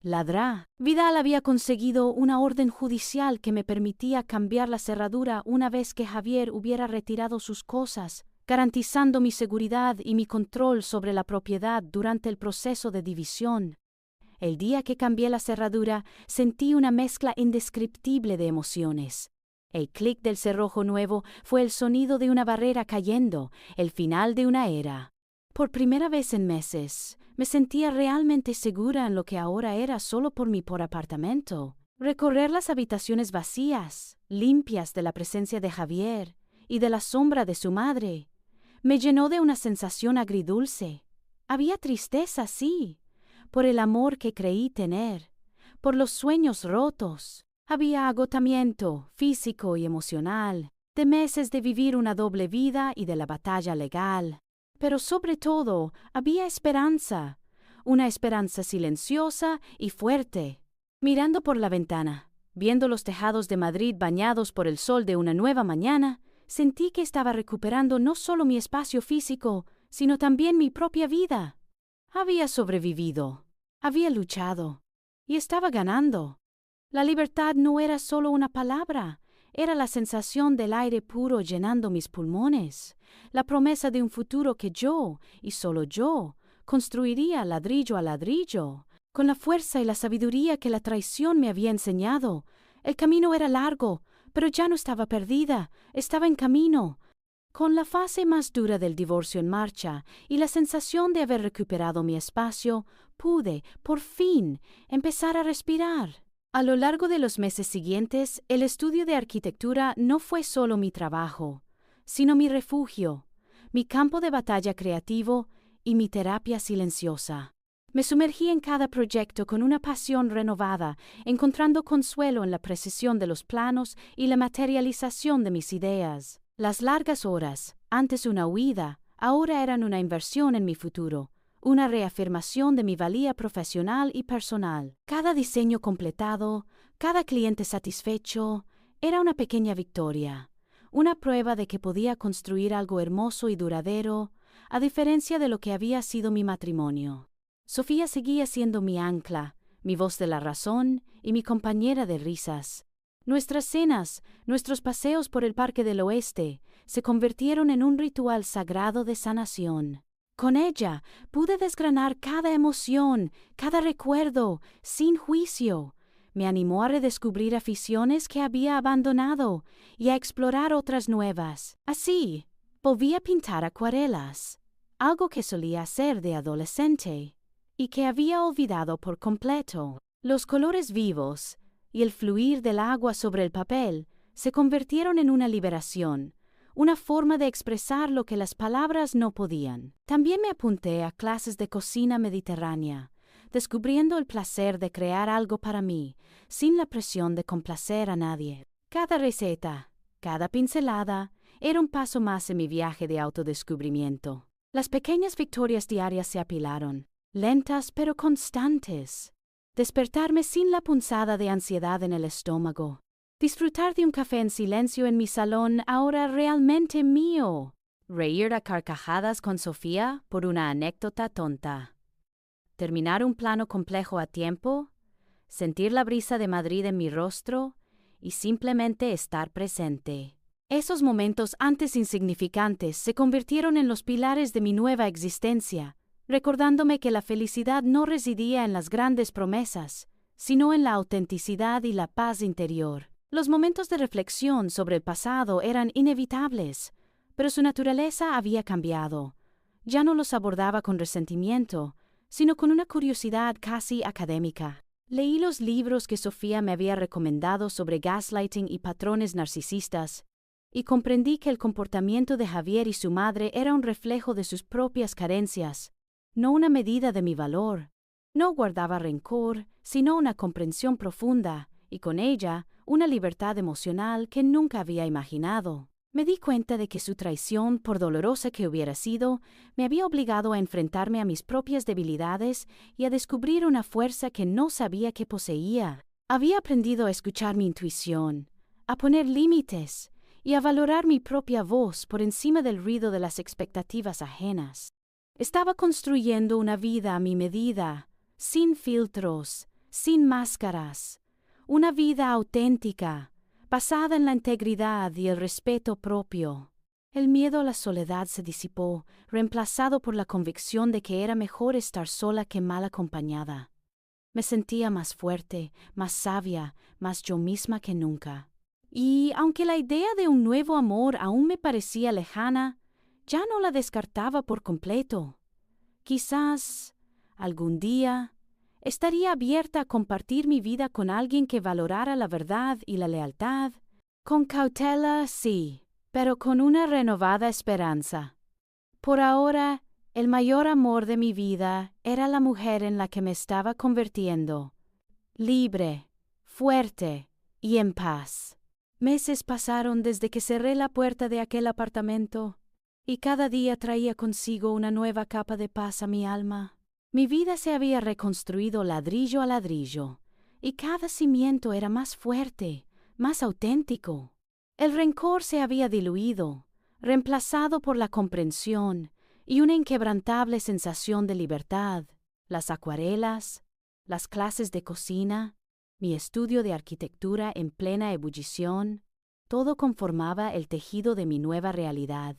Ladrá. Vidal había conseguido una orden judicial que me permitía cambiar la cerradura una vez que Javier hubiera retirado sus cosas, garantizando mi seguridad y mi control sobre la propiedad durante el proceso de división. El día que cambié la cerradura, sentí una mezcla indescriptible de emociones. El clic del cerrojo nuevo fue el sonido de una barrera cayendo, el final de una era. Por primera vez en meses, me sentía realmente segura en lo que ahora era solo por mi apartamento. Recorrer las habitaciones vacías, limpias de la presencia de Javier y de la sombra de su madre, me llenó de una sensación agridulce. Había tristeza, sí, por el amor que creí tener, por los sueños rotos. Había agotamiento físico y emocional, de meses de vivir una doble vida y de la batalla legal. Pero sobre todo, había esperanza, una esperanza silenciosa y fuerte. Mirando por la ventana, viendo los tejados de Madrid bañados por el sol de una nueva mañana, sentí que estaba recuperando no solo mi espacio físico, sino también mi propia vida. Había sobrevivido, había luchado, y estaba ganando. La libertad no era solo una palabra, era la sensación del aire puro llenando mis pulmones, la promesa de un futuro que yo, y solo yo, construiría ladrillo a ladrillo, con la fuerza y la sabiduría que la traición me había enseñado. El camino era largo, pero ya no estaba perdida, estaba en camino. Con la fase más dura del divorcio en marcha y la sensación de haber recuperado mi espacio, pude, por fin, empezar a respirar. A lo largo de los meses siguientes, el estudio de arquitectura no fue solo mi trabajo, sino mi refugio, mi campo de batalla creativo y mi terapia silenciosa. Me sumergí en cada proyecto con una pasión renovada, encontrando consuelo en la precisión de los planos y la materialización de mis ideas. Las largas horas, antes una huida, ahora eran una inversión en mi futuro, una reafirmación de mi valía profesional y personal. Cada diseño completado, cada cliente satisfecho, era una pequeña victoria, una prueba de que podía construir algo hermoso y duradero, a diferencia de lo que había sido mi matrimonio. Sofía seguía siendo mi ancla, mi voz de la razón y mi compañera de risas. Nuestras cenas, nuestros paseos por el Parque del Oeste, se convirtieron en un ritual sagrado de sanación. Con ella pude desgranar cada emoción, cada recuerdo, sin juicio. Me animó a redescubrir aficiones que había abandonado y a explorar otras nuevas. Así, volví a pintar acuarelas, algo que solía hacer de adolescente y que había olvidado por completo. Los colores vivos y el fluir del agua sobre el papel se convirtieron en una liberación, una forma de expresar lo que las palabras no podían. También me apunté a clases de cocina mediterránea, descubriendo el placer de crear algo para mí, sin la presión de complacer a nadie. Cada receta, cada pincelada, era un paso más en mi viaje de autodescubrimiento. Las pequeñas victorias diarias se apilaron, lentas pero constantes. Despertarme sin la punzada de ansiedad en el estómago. Disfrutar de un café en silencio en mi salón, ahora realmente mío. Reír a carcajadas con Sofía por una anécdota tonta. Terminar un plano complejo a tiempo. Sentir la brisa de Madrid en mi rostro y simplemente estar presente. Esos momentos antes insignificantes se convirtieron en los pilares de mi nueva existencia, recordándome que la felicidad no residía en las grandes promesas, sino en la autenticidad y la paz interior. Los momentos de reflexión sobre el pasado eran inevitables, pero su naturaleza había cambiado. Ya no los abordaba con resentimiento, sino con una curiosidad casi académica. Leí los libros que Sofía me había recomendado sobre gaslighting y patrones narcisistas, y comprendí que el comportamiento de Javier y su madre era un reflejo de sus propias carencias, no una medida de mi valor. No guardaba rencor, sino una comprensión profunda, y con ella, una libertad emocional que nunca había imaginado. Me di cuenta de que su traición, por dolorosa que hubiera sido, me había obligado a enfrentarme a mis propias debilidades y a descubrir una fuerza que no sabía que poseía. Había aprendido a escuchar mi intuición, a poner límites y a valorar mi propia voz por encima del ruido de las expectativas ajenas. Estaba construyendo una vida a mi medida, sin filtros, sin máscaras, una vida auténtica, basada en la integridad y el respeto propio. El miedo a la soledad se disipó, reemplazado por la convicción de que era mejor estar sola que mal acompañada. Me sentía más fuerte, más sabia, más yo misma que nunca. Y aunque la idea de un nuevo amor aún me parecía lejana, ya no la descartaba por completo. Quizás, algún día, estaría abierta a compartir mi vida con alguien que valorara la verdad y la lealtad. Con cautela, sí, pero con una renovada esperanza. Por ahora, el mayor amor de mi vida era la mujer en la que me estaba convirtiendo. Libre, fuerte y en paz. Meses pasaron desde que cerré la puerta de aquel apartamento, y cada día traía consigo una nueva capa de paz a mi alma. Mi vida se había reconstruido ladrillo a ladrillo, y cada cimiento era más fuerte, más auténtico. El rencor se había diluido, reemplazado por la comprensión y una inquebrantable sensación de libertad. Las acuarelas, las clases de cocina, mi estudio de arquitectura en plena ebullición, todo conformaba el tejido de mi nueva realidad.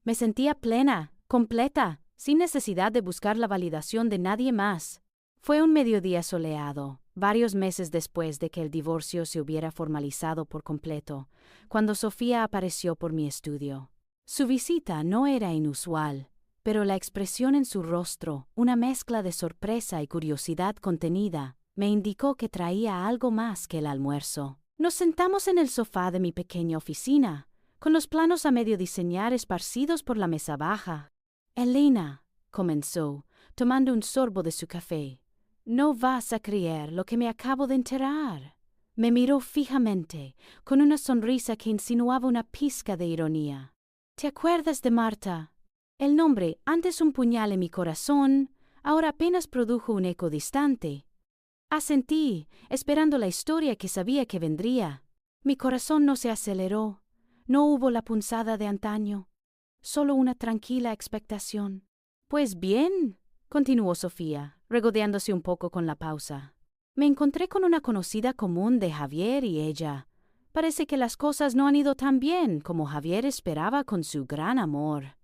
Me sentía plena, completa, sin necesidad de buscar la validación de nadie más. Fue un mediodía soleado, varios meses después de que el divorcio se hubiera formalizado por completo, cuando Sofía apareció por mi estudio. Su visita no era inusual, pero la expresión en su rostro, una mezcla de sorpresa y curiosidad contenida, me indicó que traía algo más que el almuerzo. Nos sentamos en el sofá de mi pequeña oficina, con los planos a medio diseñar esparcidos por la mesa baja. Elena, comenzó, tomando un sorbo de su café, no vas a creer lo que me acabo de enterar. Me miró fijamente, con una sonrisa que insinuaba una pizca de ironía. ¿Te acuerdas de Marta? El nombre, antes un puñal en mi corazón, ahora apenas produjo un eco distante. Asentí, esperando la historia que sabía que vendría. Mi corazón no se aceleró, no hubo la punzada de antaño, solo una tranquila expectación. Pues bien, continuó Sofía, regodeándose un poco con la pausa. Me encontré con una conocida común de Javier y ella. Parece que las cosas no han ido tan bien como Javier esperaba con su gran amor.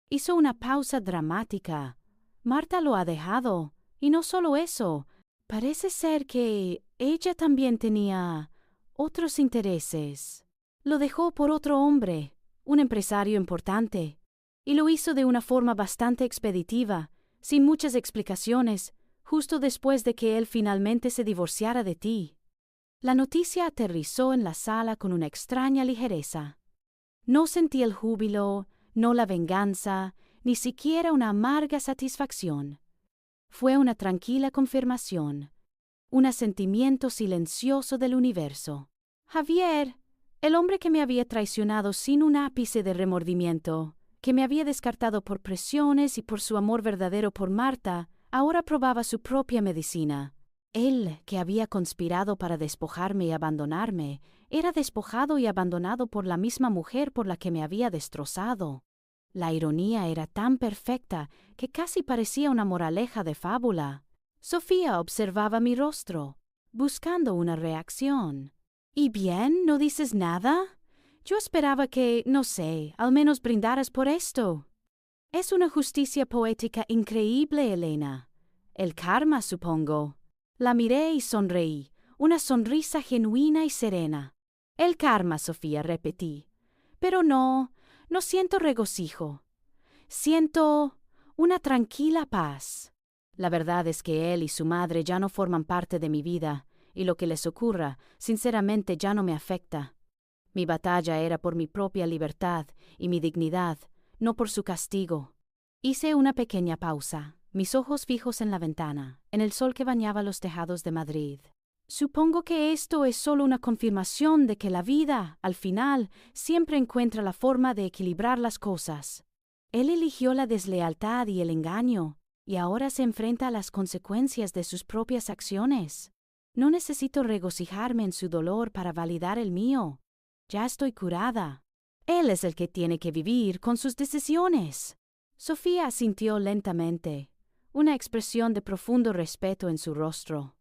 Hizo una pausa dramática. Marta lo ha dejado, y no solo eso. Parece ser que ella también tenía otros intereses. Lo dejó por otro hombre, un empresario importante, y lo hizo de una forma bastante expeditiva, sin muchas explicaciones, justo después de que él finalmente se divorciara de ti. La noticia aterrizó en la sala con una extraña ligereza. No sentí el júbilo, no la venganza, ni siquiera una amarga satisfacción. Fue una tranquila confirmación, un asentimiento silencioso del universo. Javier, el hombre que me había traicionado sin un ápice de remordimiento, que me había descartado por presiones y por su amor verdadero por Marta, ahora probaba su propia medicina. Él, que había conspirado para despojarme y abandonarme, era despojado y abandonado por la misma mujer por la que me había destrozado. La ironía era tan perfecta que casi parecía una moraleja de fábula. Sofía observaba mi rostro, buscando una reacción. ¿Y bien, no dices nada? Yo esperaba que, no sé, al menos brindaras por esto. Es una justicia poética increíble, Elena. El karma, supongo. La miré y sonreí, una sonrisa genuina y serena. El karma, Sofía, repetí. Pero no siento regocijo. Siento una tranquila paz. La verdad es que él y su madre ya no forman parte de mi vida, y lo que les ocurra, sinceramente, ya no me afecta. Mi batalla era por mi propia libertad y mi dignidad, no por su castigo. Hice una pequeña pausa, mis ojos fijos en la ventana, en el sol que bañaba los tejados de Madrid. Supongo que esto es solo una confirmación de que la vida, al final, siempre encuentra la forma de equilibrar las cosas. Él eligió la deslealtad y el engaño, y ahora se enfrenta a las consecuencias de sus propias acciones. No necesito regocijarme en su dolor para validar el mío. Ya estoy curada. Él es el que tiene que vivir con sus decisiones. Sofía asintió lentamente, una expresión de profundo respeto en su rostro.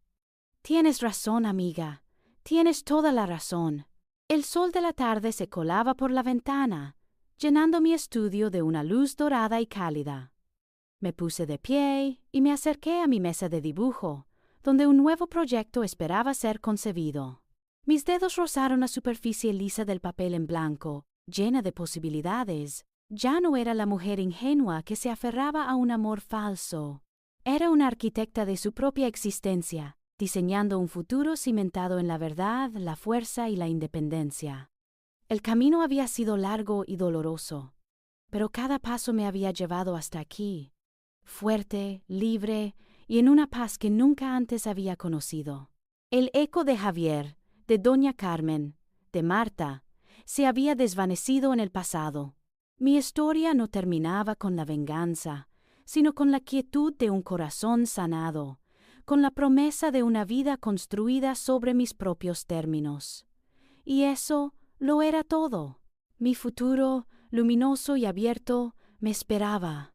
Tienes razón, amiga. Tienes toda la razón. El sol de la tarde se colaba por la ventana, llenando mi estudio de una luz dorada y cálida. Me puse de pie y me acerqué a mi mesa de dibujo, donde un nuevo proyecto esperaba ser concebido. Mis dedos rozaron la superficie lisa del papel en blanco, llena de posibilidades. Ya no era la mujer ingenua que se aferraba a un amor falso. Era una arquitecta de su propia existencia, diseñando un futuro cimentado en la verdad, la fuerza y la independencia. El camino había sido largo y doloroso, pero cada paso me había llevado hasta aquí, fuerte, libre y en una paz que nunca antes había conocido. El eco de Javier, de Doña Carmen, de Marta, se había desvanecido en el pasado. Mi historia no terminaba con la venganza, sino con la quietud de un corazón sanado, con la promesa de una vida construida sobre mis propios términos. Y eso lo era todo. Mi futuro, luminoso y abierto, me esperaba.